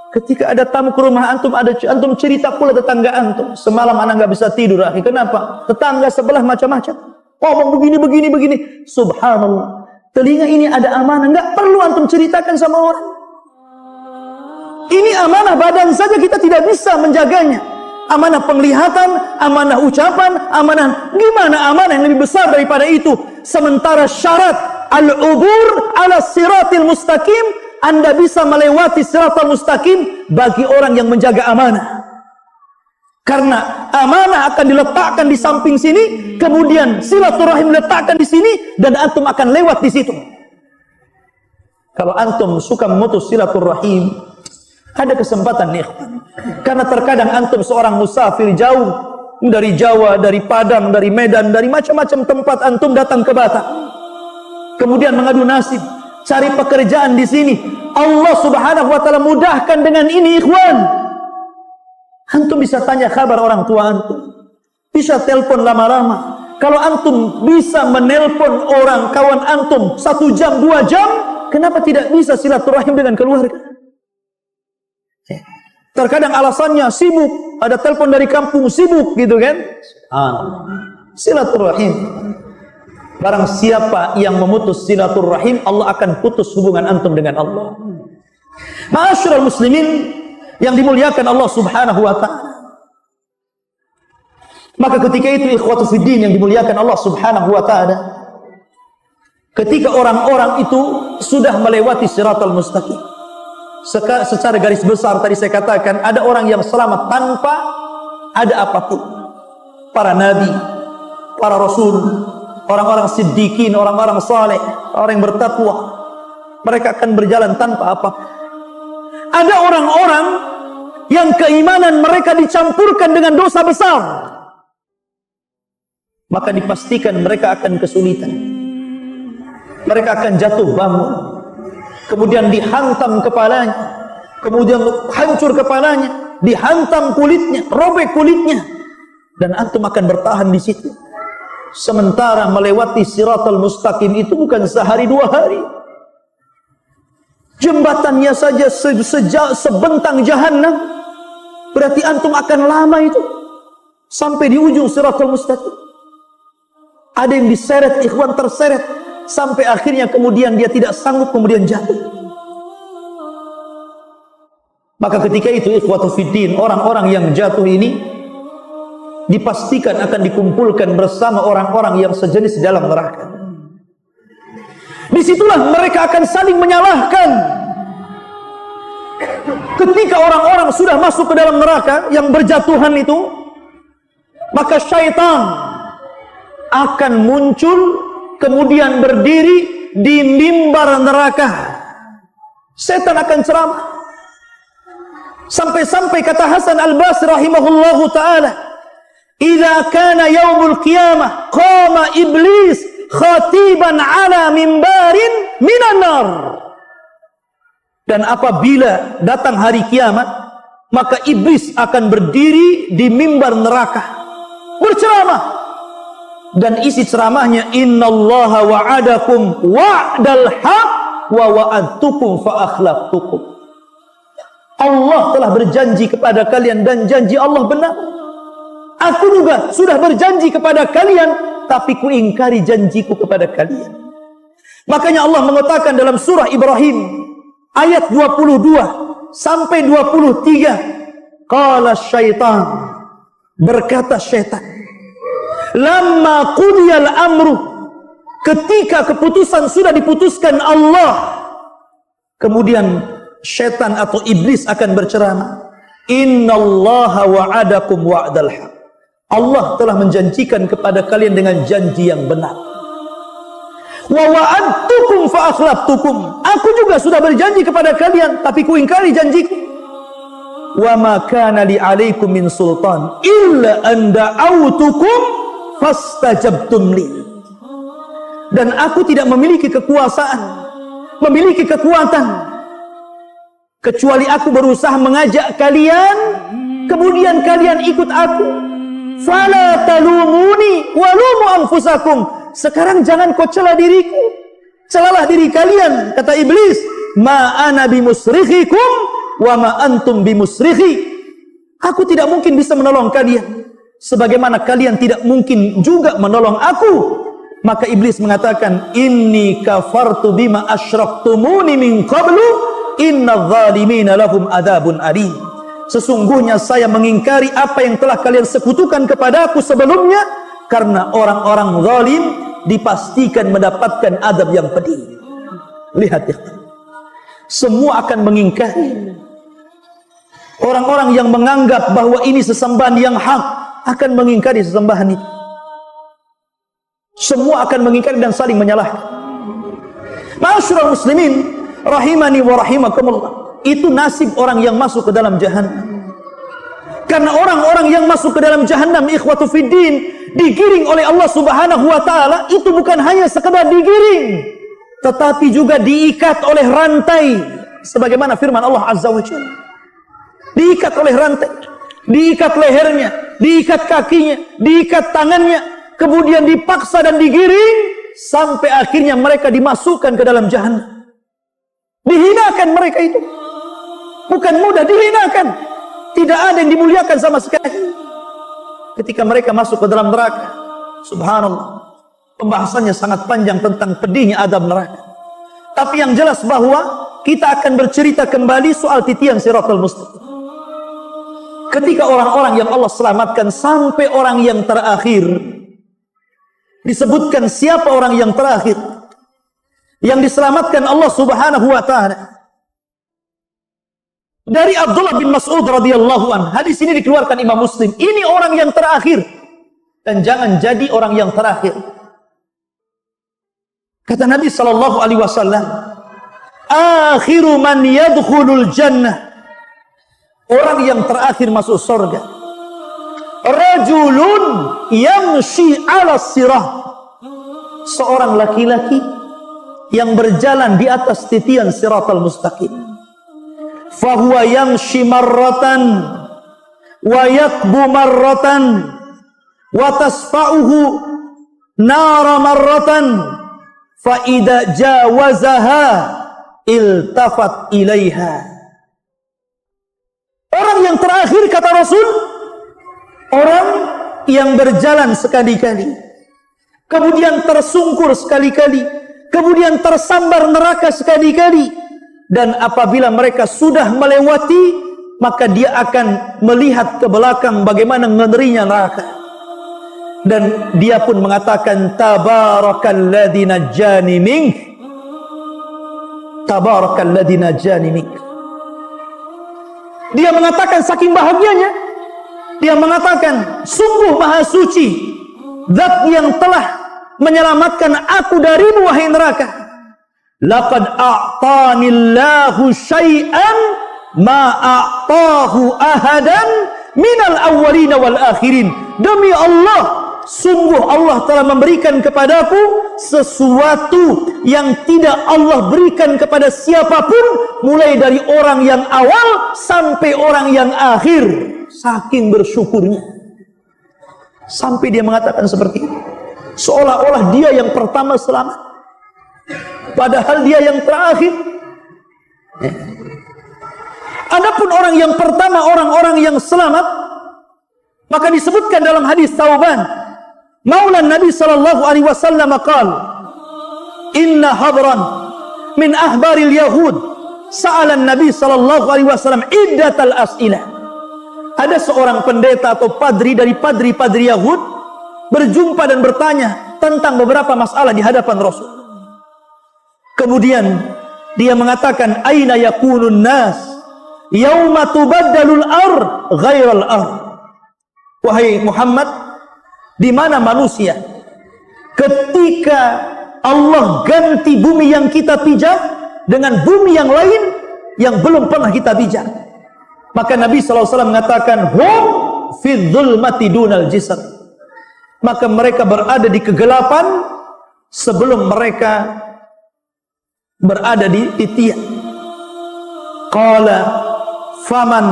S2: Ketika ada tamu ke rumah antum, antum cerita pula tetangga antum, semalam anak nggak bisa tidur. Kenapa? Tetangga sebelah macam-macam, ngomong begini. Subhanallah. Telinga ini ada amanah, nggak perlu antum ceritakan sama orang. Ini amanah badan saja kita tidak bisa menjaganya. Amanah penglihatan, amanah ucapan, amanah. Gimana amanah yang lebih besar daripada itu? Sementara syarat al-ubur ala siratil mustaqim, Anda bisa melewati siratal mustaqim bagi orang yang menjaga amanah. Karena amanah akan diletakkan di samping sini, kemudian silaturahim diletakkan di sini, dan antum akan lewat di situ. Kalau antum suka memutus silaturahim, ada kesempatan nih. Karena terkadang antum seorang musafir jauh dari Jawa, dari Padang, dari Medan, dari macam-macam tempat antum datang ke Batam. Kemudian mengadu nasib, cari pekerjaan di sini. Allah Subhanahu wa taala mudahkan dengan ini, ikhwan. Antum bisa tanya kabar orang tua antum. Bisa telepon lama-lama. Kalau antum bisa menelpon orang kawan antum 1 jam, 2 jam, kenapa tidak bisa silaturahim dengan keluarga? Terkadang alasannya sibuk, ada telepon dari kampung sibuk gitu kan. Silaturahim. Barang siapa yang memutus silaturahim, Allah akan putus hubungan antum dengan Allah. Ma'asyiral muslimin yang dimuliakan Allah Subhanahu wa taala. Maka ketika itu ikhwatu fiddin yang dimuliakan Allah Subhanahu wa taala, ketika orang-orang itu sudah melewati siratal mustaqim, secara garis besar tadi saya katakan ada orang yang selamat tanpa ada apapun. Para nabi, para rasul, orang-orang siddiqin, orang-orang saleh, orang yang bertakwa, mereka akan berjalan tanpa apa. Ada orang-orang yang keimanan mereka dicampurkan dengan dosa besar, maka dipastikan mereka akan kesulitan. Mereka akan jatuh bangun, kemudian dihantam kepalanya, kemudian hancur kepalanya, dihantam kulitnya, robek kulitnya, dan antum akan bertahan di situ. Sementara melewati siratal mustaqim itu bukan sehari dua hari. Jembatannya saja sebentang jahanam. Berarti antum akan lama itu sampai di ujung siratal mustaqim. Ada yang diseret, ikhwan, terseret sampai akhirnya kemudian dia tidak sanggup, kemudian jatuh. Maka ketika itu ikhwatu fiddin, orang-orang yang jatuh ini dipastikan akan dikumpulkan bersama orang-orang yang sejenis dalam neraka. Disitulah mereka akan saling menyalahkan. Ketika orang-orang sudah masuk ke dalam neraka yang berjatuhan itu, maka syaitan akan muncul, kemudian berdiri di mimbar neraka. Setan akan ceramah. Sampai-sampai kata Hasan Al-Basri rahimahullahu ta'ala, idza kana yaumul qiyamah qama iblis khatiban ala mimbarin minan nar. Dan apabila datang hari kiamat, maka iblis akan berdiri di mimbar neraka berceramah, dan isi ceramahnya innallaha wa'adakum wa'dal haq wa wa'adtukum fa akhlaftukum. Allah telah berjanji kepada kalian dan janji Allah benar. Aku juga sudah berjanji kepada kalian, tapi kuingkari janjiku kepada kalian. Makanya Allah mengatakan dalam surah Ibrahim ayat 22 sampai 23, qala syaitan, berkata syaitan, lamma qudiyal amru, ketika keputusan sudah diputuskan Allah, kemudian syaitan atau iblis akan berceramah, innallaha wa'adakum wa'dal haq. Allah telah menjanjikan kepada kalian dengan janji yang benar. Wa wa'adtukum fa akhlaftukum. Aku juga sudah berjanji kepada kalian, tapi ku ingkari janjiku. Wa ma kana li 'alaikum min sultan illa an da'awtukum fastajabtum li. Dan aku tidak memiliki kekuasaan, memiliki kekuatan, kecuali aku berusaha mengajak kalian, kemudian kalian ikut aku. Fala talumuni walumu anfusakum. Sekarang jangan kau cela diriku, celalah diri kalian. Kata iblis, ma ana bimusrikhikum wa ma antum bimusrikhi. Aku tidak mungkin bisa menolong kalian, sebagaimana kalian tidak mungkin juga menolong aku. Maka iblis mengatakan, inni kafartu bima asyraktumuni min qablu inna zalimina lahum adabun alim. Sesungguhnya saya mengingkari apa yang telah kalian sekutukan kepadaku sebelumnya, karena orang-orang zalim dipastikan mendapatkan adab yang pedih. Lihat ya, semua akan mengingkari. Orang-orang yang menganggap bahwa ini sesembahan yang hak akan mengingkari sesembahan itu. Semua akan mengingkari dan saling menyalahkan. Ma'asyiral muslimin rahimani wa rahimakumullah, itu nasib orang yang masuk ke dalam jahannam. Karena orang-orang yang masuk ke dalam jahannam, ikhwatu fiddin, digiring oleh Allah Subhanahu wa taala, itu bukan hanya sekedar digiring, tetapi juga diikat oleh rantai, sebagaimana firman Allah Azza wa Jalla. Diikat oleh rantai, diikat lehernya, diikat kakinya, diikat tangannya, kemudian dipaksa dan digiring sampai akhirnya mereka dimasukkan ke dalam jahannam. Dihinakan mereka itu. Bukan mudah, dihinakan. Tidak ada yang dimuliakan sama sekali. Ketika mereka masuk ke dalam neraka, subhanallah, pembahasannya sangat panjang tentang pedihnya adab neraka. Tapi yang jelas bahwa kita akan bercerita kembali soal titian siratal mustaqim. ketika orang-orang yang Allah selamatkan sampai orang yang terakhir, disebutkan siapa orang yang terakhir yang diselamatkan Allah Subhanahu wa taala. Dari Abdullah bin Mas'ud radhiyallahu anhu. Hadis ini dikeluarkan Imam Muslim. Ini orang yang terakhir, dan jangan jadi orang yang terakhir. Kata Nabi sallallahu alaihi wasallam, akhiru man yadkhulul jannah, orang yang terakhir masuk surga, rajulun yamshi 'ala sirah, seorang laki-laki yang berjalan di atas titian siratal mustaqim. Fahuwa yamshi marratan wa yakbu marratan wa tasfa'uhu nara marratan fa idza jawazaha iltafat ilaiha. Orang yang terakhir, kata Rasul, orang yang berjalan sekali-kali, kemudian tersungkur sekali-kali, kemudian tersambar neraka sekali-kali. Dan apabila mereka sudah melewati, maka dia akan melihat ke belakang bagaimana ngerinya neraka. Dan dia pun mengatakan, tabarakalladzi najjani mink, tabarakalladzi najjani mink. Dia mengatakan saking bahagianya, dia mengatakan, sungguh maha suci zat yang telah menyelamatkan aku darimu, wahai neraka. Laqad a'tanillahu syai'an ma a'tahu ahadan minal awwalina wal akhirin. Demi Allah, sungguh Allah telah memberikan kepadaku sesuatu yang tidak Allah berikan kepada siapapun, mulai dari orang yang awal sampai orang yang akhir. Saking bersyukurnya, sampai dia mengatakan seperti itu, seolah-olah dia yang pertama selamat, padahal dia yang terakhir. Adapun orang yang pertama, orang-orang yang selamat, maka disebutkan dalam hadis Thauban, Maula Nabi sallallahu alaihi wasallam qala, inna habran min ahbaril yahud sa'ala Nabi sallallahu alaihi wasallam iddatal as'ilah. Ada seorang pendeta atau padri dari padri-padri Yahud berjumpa dan bertanya tentang beberapa masalah di hadapan Rasul. Kemudian dia mengatakan, aina yakunun nas yauma tubaddalul ard ghairal ard. Wahai Muhammad, di mana manusia ketika Allah ganti bumi yang kita pijak dengan bumi yang lain yang belum pernah kita pijak? Maka Nabi SAW mengatakan, hum fi dzulmati dunal jisr. Maka mereka berada di kegelapan sebelum mereka berada di titian. Qala faman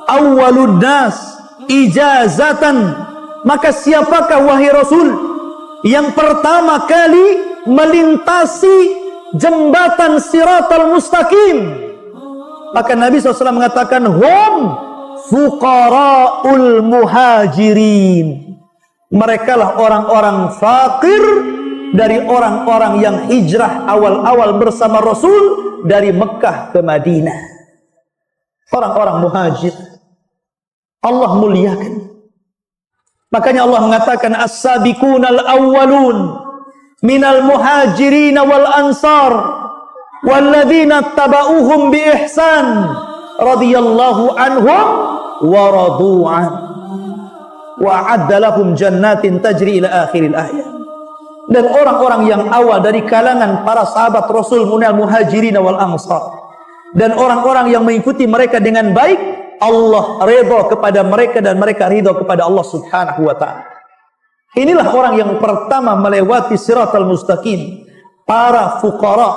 S2: awwalun nas ijazatan, maka siapakah wahai Rasul yang pertama kali melintasi jembatan Siratal Mustaqim? Maka Nabi SAW mengatakan, hum fuqara'ul muhajirin. Mereka lah orang-orang fakir dari orang-orang yang hijrah awal-awal bersama Rasul dari Mekah ke Madinah. Orang-orang muhajir Allah muliakan. Makanya Allah mengatakan, as-sabiqunal awwalun minal muhajirin wal ansar walladzina tabauhum bi ihsan radhiyallahu anhum wa radu'an wa a'adda lahum jannatin tajri ila akhiril ayat. Dan orang-orang yang awal dari kalangan para sahabat Rasul minal muhajirin wal ansar, dan orang-orang yang mengikuti mereka dengan baik, Allah ridha kepada mereka dan mereka ridha kepada Allah Subhanahu wa taala. Inilah orang yang pertama melewati Siratal Mustaqim, para fuqara,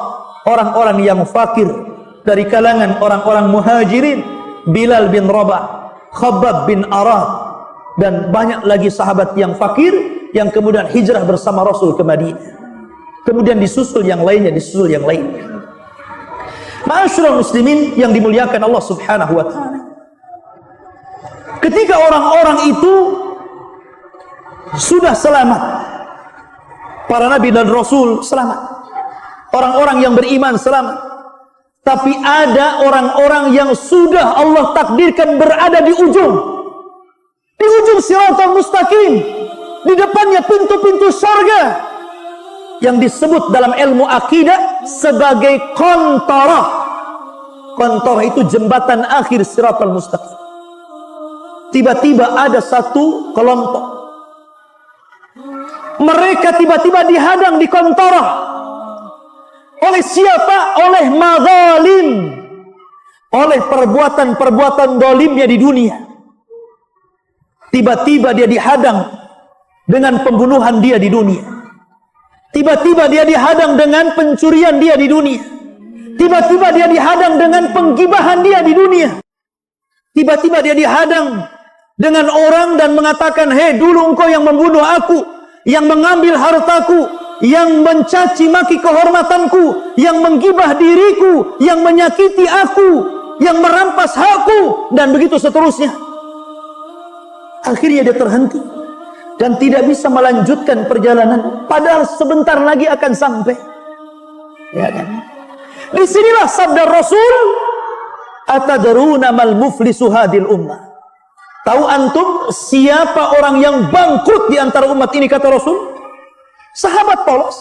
S2: orang-orang yang fakir dari kalangan orang-orang muhajirin, Bilal bin Rabah, Khabbab bin Arad, dan banyak lagi sahabat yang fakir yang kemudian hijrah bersama Rasul ke Madinah. Kemudian disusul yang lainnya, disusul yang lainnya. Ma'asyiral muslimin yang dimuliakan Allah Subhanahu wa taala, ketika orang-orang itu sudah selamat, para nabi dan rasul selamat, orang-orang yang beriman selamat, Tapi ada orang-orang yang sudah Allah takdirkan berada di ujung Siratal Mustaqim, di depannya pintu-pintu surga yang disebut dalam ilmu akidah sebagai qantarah. Qantarah itu jembatan akhir Siratal Mustaqim. Tiba-tiba ada satu kelompok, mereka tiba-tiba dihadang di qantarah. Oleh siapa? Oleh mazalim, oleh perbuatan-perbuatan dolimnya di dunia. Tiba-tiba dia dihadang dengan pembunuhan dia di dunia. Tiba-tiba dia dihadang dengan pencurian dia di dunia. Tiba-tiba dia dihadang dengan penggibahan dia di dunia. Tiba-tiba dia dihadang dengan orang dan mengatakan, hei, dulu engkau yang membunuh aku, yang mengambil hartaku, yang mencaci maki kehormatanku, yang menggibah diriku, yang menyakiti aku, yang merampas hakku, dan begitu seterusnya. Akhirnya dia terhenti dan tidak bisa melanjutkan perjalanan, padahal sebentar lagi akan sampai. Ya kan? Disinilah sabda Rasul, atadruna mal muflisu hadil ummah. Tahu antum siapa orang yang bangkrut di antara umat ini, kata Rasul? Sahabat polos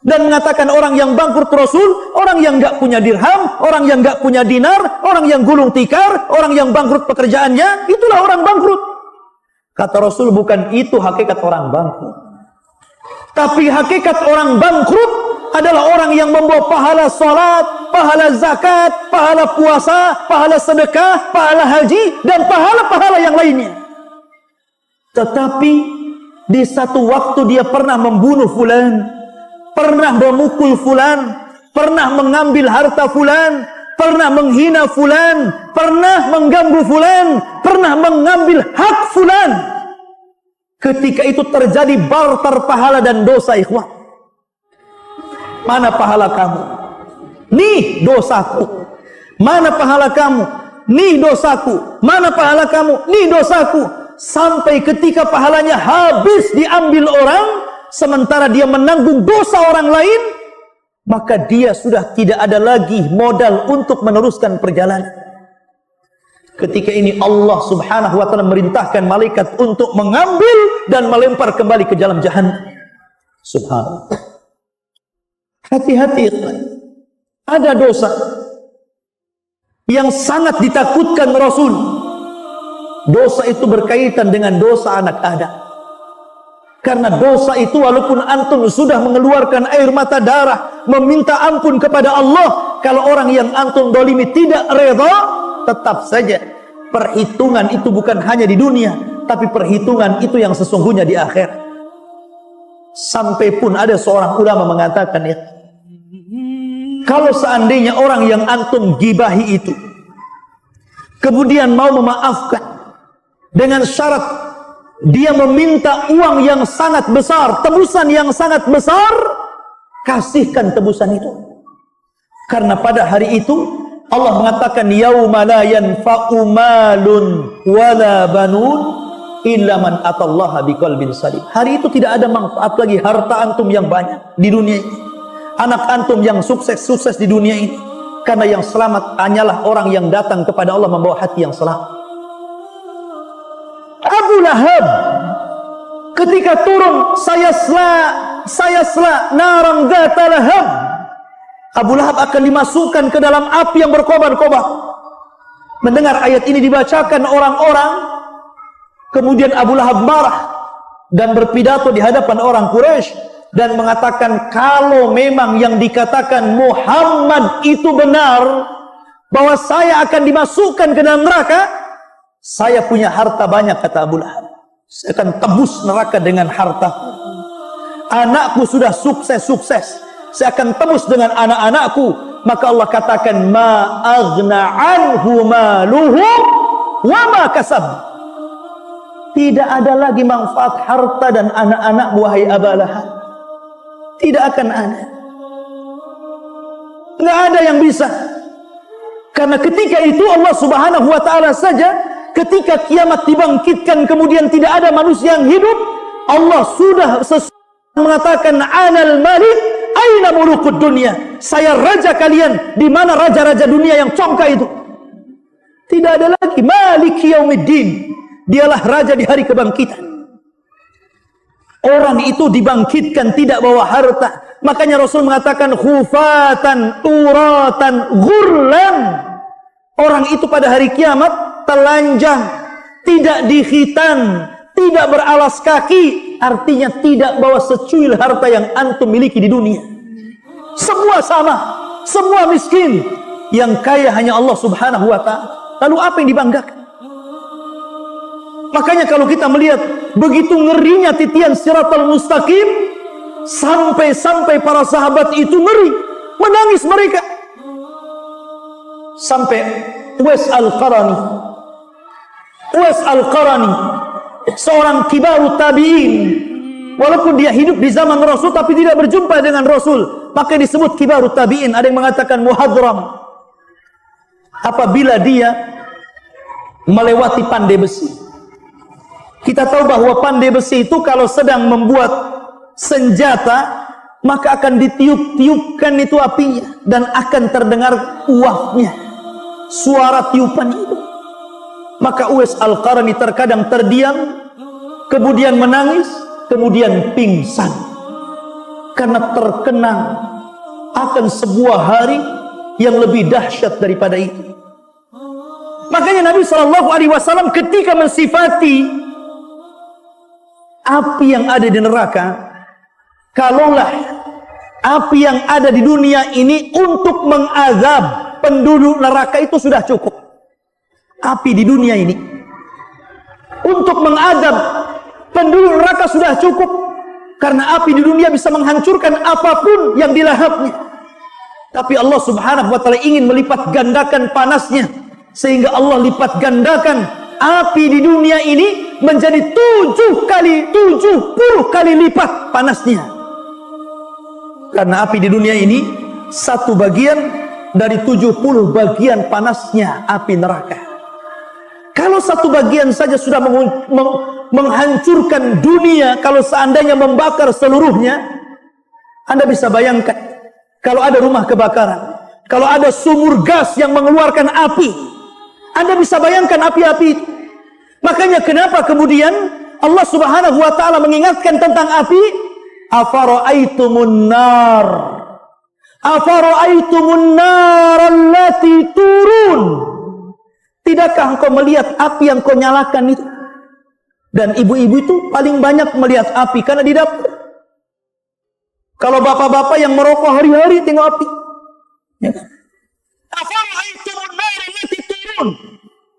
S2: dan mengatakan orang yang bangkrut Rasul, orang yang enggak punya dirham, orang yang enggak punya dinar, orang yang gulung tikar, orang yang bangkrut pekerjaannya, itulah orang bangkrut. Kata Rasul, bukan itu hakikat orang bangkrut. Tapi hakikat orang bangkrut adalah orang yang membawa pahala salat, pahala zakat, pahala puasa, pahala sedekah, pahala haji, dan pahala-pahala yang lainnya. Tetapi di satu waktu dia pernah membunuh fulan, pernah memukul fulan, pernah mengambil harta fulan, pernah menghina fulan, pernah mengganggu fulan, pernah mengambil hak fulan. Ketika itu terjadi barter pahala dan dosa, ikhwan. Mana pahala kamu? Nih dosaku. Mana pahala kamu? Nih dosaku. Mana pahala kamu? Nih dosaku. Sampai ketika pahalanya habis diambil orang, sementara dia menanggung dosa orang lain, maka dia sudah tidak ada lagi modal untuk meneruskan perjalanan. Ketika ini Allah subhanahu wa ta'ala merintahkan malaikat untuk mengambil dan melempar kembali ke dalam jahannam. Subhanallah. Hati-hati, ada dosa yang sangat ditakutkan Rasul. Dosa itu berkaitan dengan dosa anak Adam. Karena dosa itu walaupun antum sudah mengeluarkan air mata darah, meminta ampun kepada Allah, kalau orang yang antum dolimi tidak reda, tetap saja perhitungan itu bukan hanya di dunia, tapi perhitungan itu yang sesungguhnya di akhir. Sampai pun ada seorang ulama mengatakan, ya, kalau seandainya orang yang antum gibahi itu kemudian mau memaafkan dengan syarat dia meminta uang yang sangat besar, tebusan yang sangat besar, kasihkan tebusan itu. Karena pada hari itu Allah mengatakan, yauma la yanfa'u malun wala banun illa man atallaha biqalbin salim. Hari itu tidak ada manfaat lagi harta antum yang banyak di dunia ini, anak antum yang sukses di dunia ini, karena yang selamat hanyalah orang yang datang kepada Allah membawa hati yang selamat. Abu Lahab ketika turun, saya sela naram dzata lahab, Abu Lahab akan dimasukkan ke dalam api yang berkobar-kobar. Mendengar ayat ini dibacakan orang-orang, kemudian Abu Lahab marah dan berpidato di hadapan orang Quraisy dan mengatakan, kalau memang yang dikatakan Muhammad itu benar, bahwa saya akan dimasukkan ke dalam neraka, saya punya harta banyak, kata Abu Lahab. Saya akan tebus neraka dengan harta. Anakku sudah sukses, saya akan tebus dengan anak-anakku. Maka Allah katakan, ma aghna anhu maluhu wa ma kasab. Tidak ada lagi manfaat harta dan anak-anak wahai Abu Lahab. Tidak akan ada. Tidak ada yang bisa. Karena ketika itu Allah subhanahu wa ta'ala saja, ketika kiamat dibangkitkan kemudian tidak ada manusia yang hidup, Allah sudah mengatakan, anal malik aina mulukud dunia. saya raja kalian. Di mana raja-raja dunia yang congkak itu? Tidak ada lagi. Maliki yaumiddin. Dialah raja di hari kebangkitan. Orang itu dibangkitkan tidak bawa harta. Makanya Rasul mengatakan khufatan, uratan, ghurlan. Orang itu pada hari kiamat telanjang, tidak dikhitan, tidak beralas kaki. Artinya tidak bawa secuil harta yang antum miliki di dunia. Semua sama, semua miskin. Yang kaya hanya Allah Subhanahu wa ta'ala. Lalu apa yang dibanggakan? Makanya kalau kita melihat begitu ngerinya titian Siratal Mustaqim, sampai-sampai para sahabat itu ngeri, menangis mereka. Sampai Uwais Al-Qarani, seorang kibarut tabi'in, walaupun dia hidup di zaman Rasul tapi tidak berjumpa dengan Rasul, maka disebut kibarut tabi'in. Ada yang mengatakan muhadram apabila dia melewati pandai besi. Kita tahu bahwa pandai besi itu kalau sedang membuat senjata, maka akan ditiup-tiupkan itu apinya, dan akan terdengar uapnya, suara tiupan itu. Maka Uwais Al-Qarani terkadang terdiam, kemudian menangis, kemudian pingsan, karena terkenang akan sebuah hari yang lebih dahsyat daripada itu. Makanya Nabi SAW ketika mensifati api yang ada di neraka, kalaulah api yang ada di dunia ini untuk mengazab penduduk neraka itu sudah cukup. Api di dunia ini untuk mengazab penduduk neraka sudah cukup, karena api di dunia bisa menghancurkan apapun yang dilahapnya. Tapi Allah Subhanahu wa ta'ala ingin melipat gandakan panasnya, sehingga Allah lipat gandakan api di dunia ini menjadi 70 kali lipat panasnya. Karena api di dunia ini satu bagian dari 70 bagian panasnya api neraka. Kalau satu bagian saja sudah menghancurkan dunia, kalau seandainya membakar seluruhnya, Anda bisa bayangkan kalau ada rumah kebakaran, kalau ada sumur gas yang mengeluarkan api, Anda bisa bayangkan api-api itu. Makanya kenapa kemudian Allah Subhanahu wa ta'ala mengingatkan tentang api? Afara'aitumun nar allati turun. Tidakkah engkau melihat api yang kau nyalakan itu? Dan ibu-ibu itu paling banyak melihat api karena di dapur. Kalau bapak-bapak yang merokok hari-hari tengok api, ya kan? Afara'aitumun nar allati turun.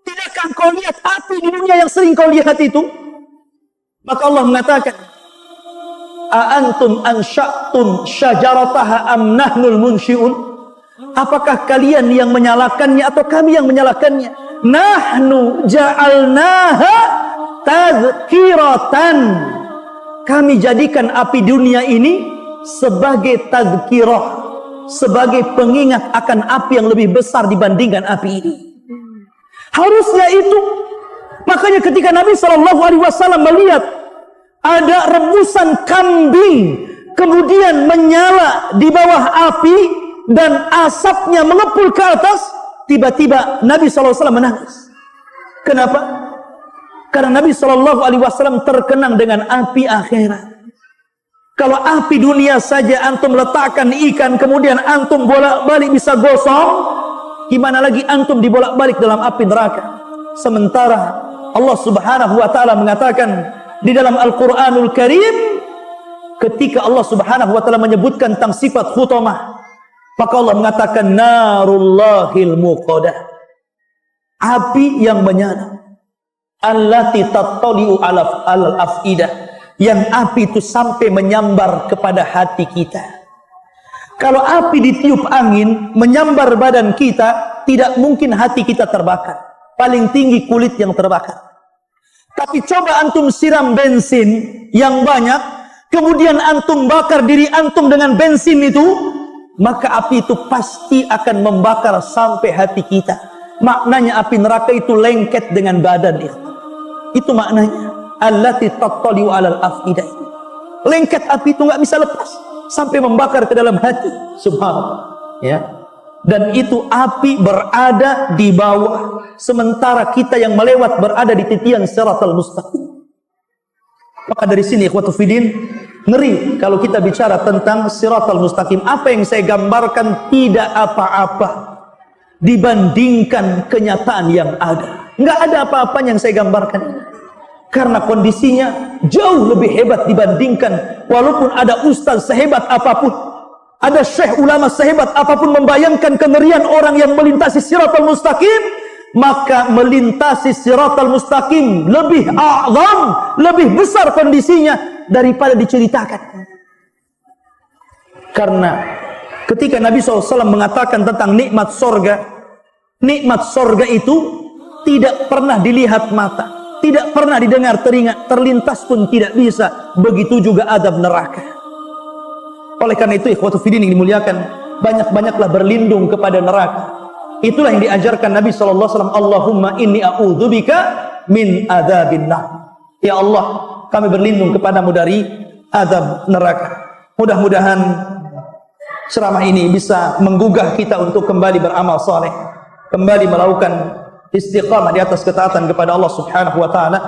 S2: Tidakkah kau lihat api di dunia yang sering kau lihat itu? Maka Allah mengatakan, A'antum ansya'tum syajarataha am nahnul munsyi'un? Apakah kalian yang menyalakannya atau kami yang menyalakannya? Nahnu ja'alnaha tazkiratan. Kami jadikan api dunia ini sebagai tazkirah, sebagai pengingat akan api yang lebih besar dibandingkan api ini. Harusnya itu. Makanya ketika Nabi SAW melihat ada rebusan kambing kemudian menyala di bawah api dan asapnya mengepul ke atas, tiba-tiba Nabi SAW menangis. Kenapa? Karena Nabi SAW terkenang dengan api akhirat. Kalau api dunia saja antum letakkan ikan kemudian antum bolak-balik bisa gosong, gimana lagi antum dibolak-balik dalam api neraka? Sementara Allah Subhanahu wa ta'ala mengatakan di dalam Al-Quranul Karim, ketika Allah Subhanahu wa ta'ala menyebutkan tentang sifat khutamah, maka Allah mengatakan narullahil muqadah, api yang menyala, allati tattali'u alal afidah, yang api itu sampai menyambar kepada hati kita. Kalau api ditiup angin menyambar badan kita, tidak mungkin hati kita terbakar. Paling tinggi kulit yang terbakar. Tapi coba antum siram bensin yang banyak, kemudian antum bakar diri antum dengan bensin itu, maka api itu pasti akan membakar sampai hati kita. Maknanya api neraka itu lengket dengan badan itu. Itu maknanya allati tattali'u alal afidah. Lengket api itu nggak bisa lepas sampai membakar ke dalam hati. Subhanallah. Ya. Dan itu api berada di bawah, sementara kita yang melewat berada di titian siratal mustaqim. Maka dari sini ikhwatul fiddin, ngeri kalau kita bicara tentang siratal mustaqim. Apa yang saya gambarkan tidak apa-apa dibandingkan kenyataan yang ada. Nggak ada apa-apanya yang saya gambarkan, karena kondisinya jauh lebih hebat dibandingkan. Walaupun ada ustaz sehebat apapun, ada syekh ulama sehebat apapun membayangkan kengerian orang yang melintasi siratal mustaqim, maka melintasi siratal mustaqim lebih a'zam, lebih besar kondisinya daripada diceritakan. Karena ketika Nabi SAW mengatakan tentang nikmat sorga itu tidak pernah dilihat mata, tidak pernah didengar telinga, terlintas pun tidak bisa. Begitu juga adab neraka. Oleh karena itu ikhwatul fiddin yang dimuliakan, banyak-banyaklah berlindung kepada neraka. Itulah yang diajarkan Nabi SAW. Allahumma inni a'udzubika min adzabin nar. Ya Allah, kami berlindung kepadamu dari azab neraka. Mudah-mudahan ceramah ini bisa menggugah kita untuk kembali beramal saleh, kembali melakukan istiqamah di atas ketaatan kepada Allah Subhanahu wa taala.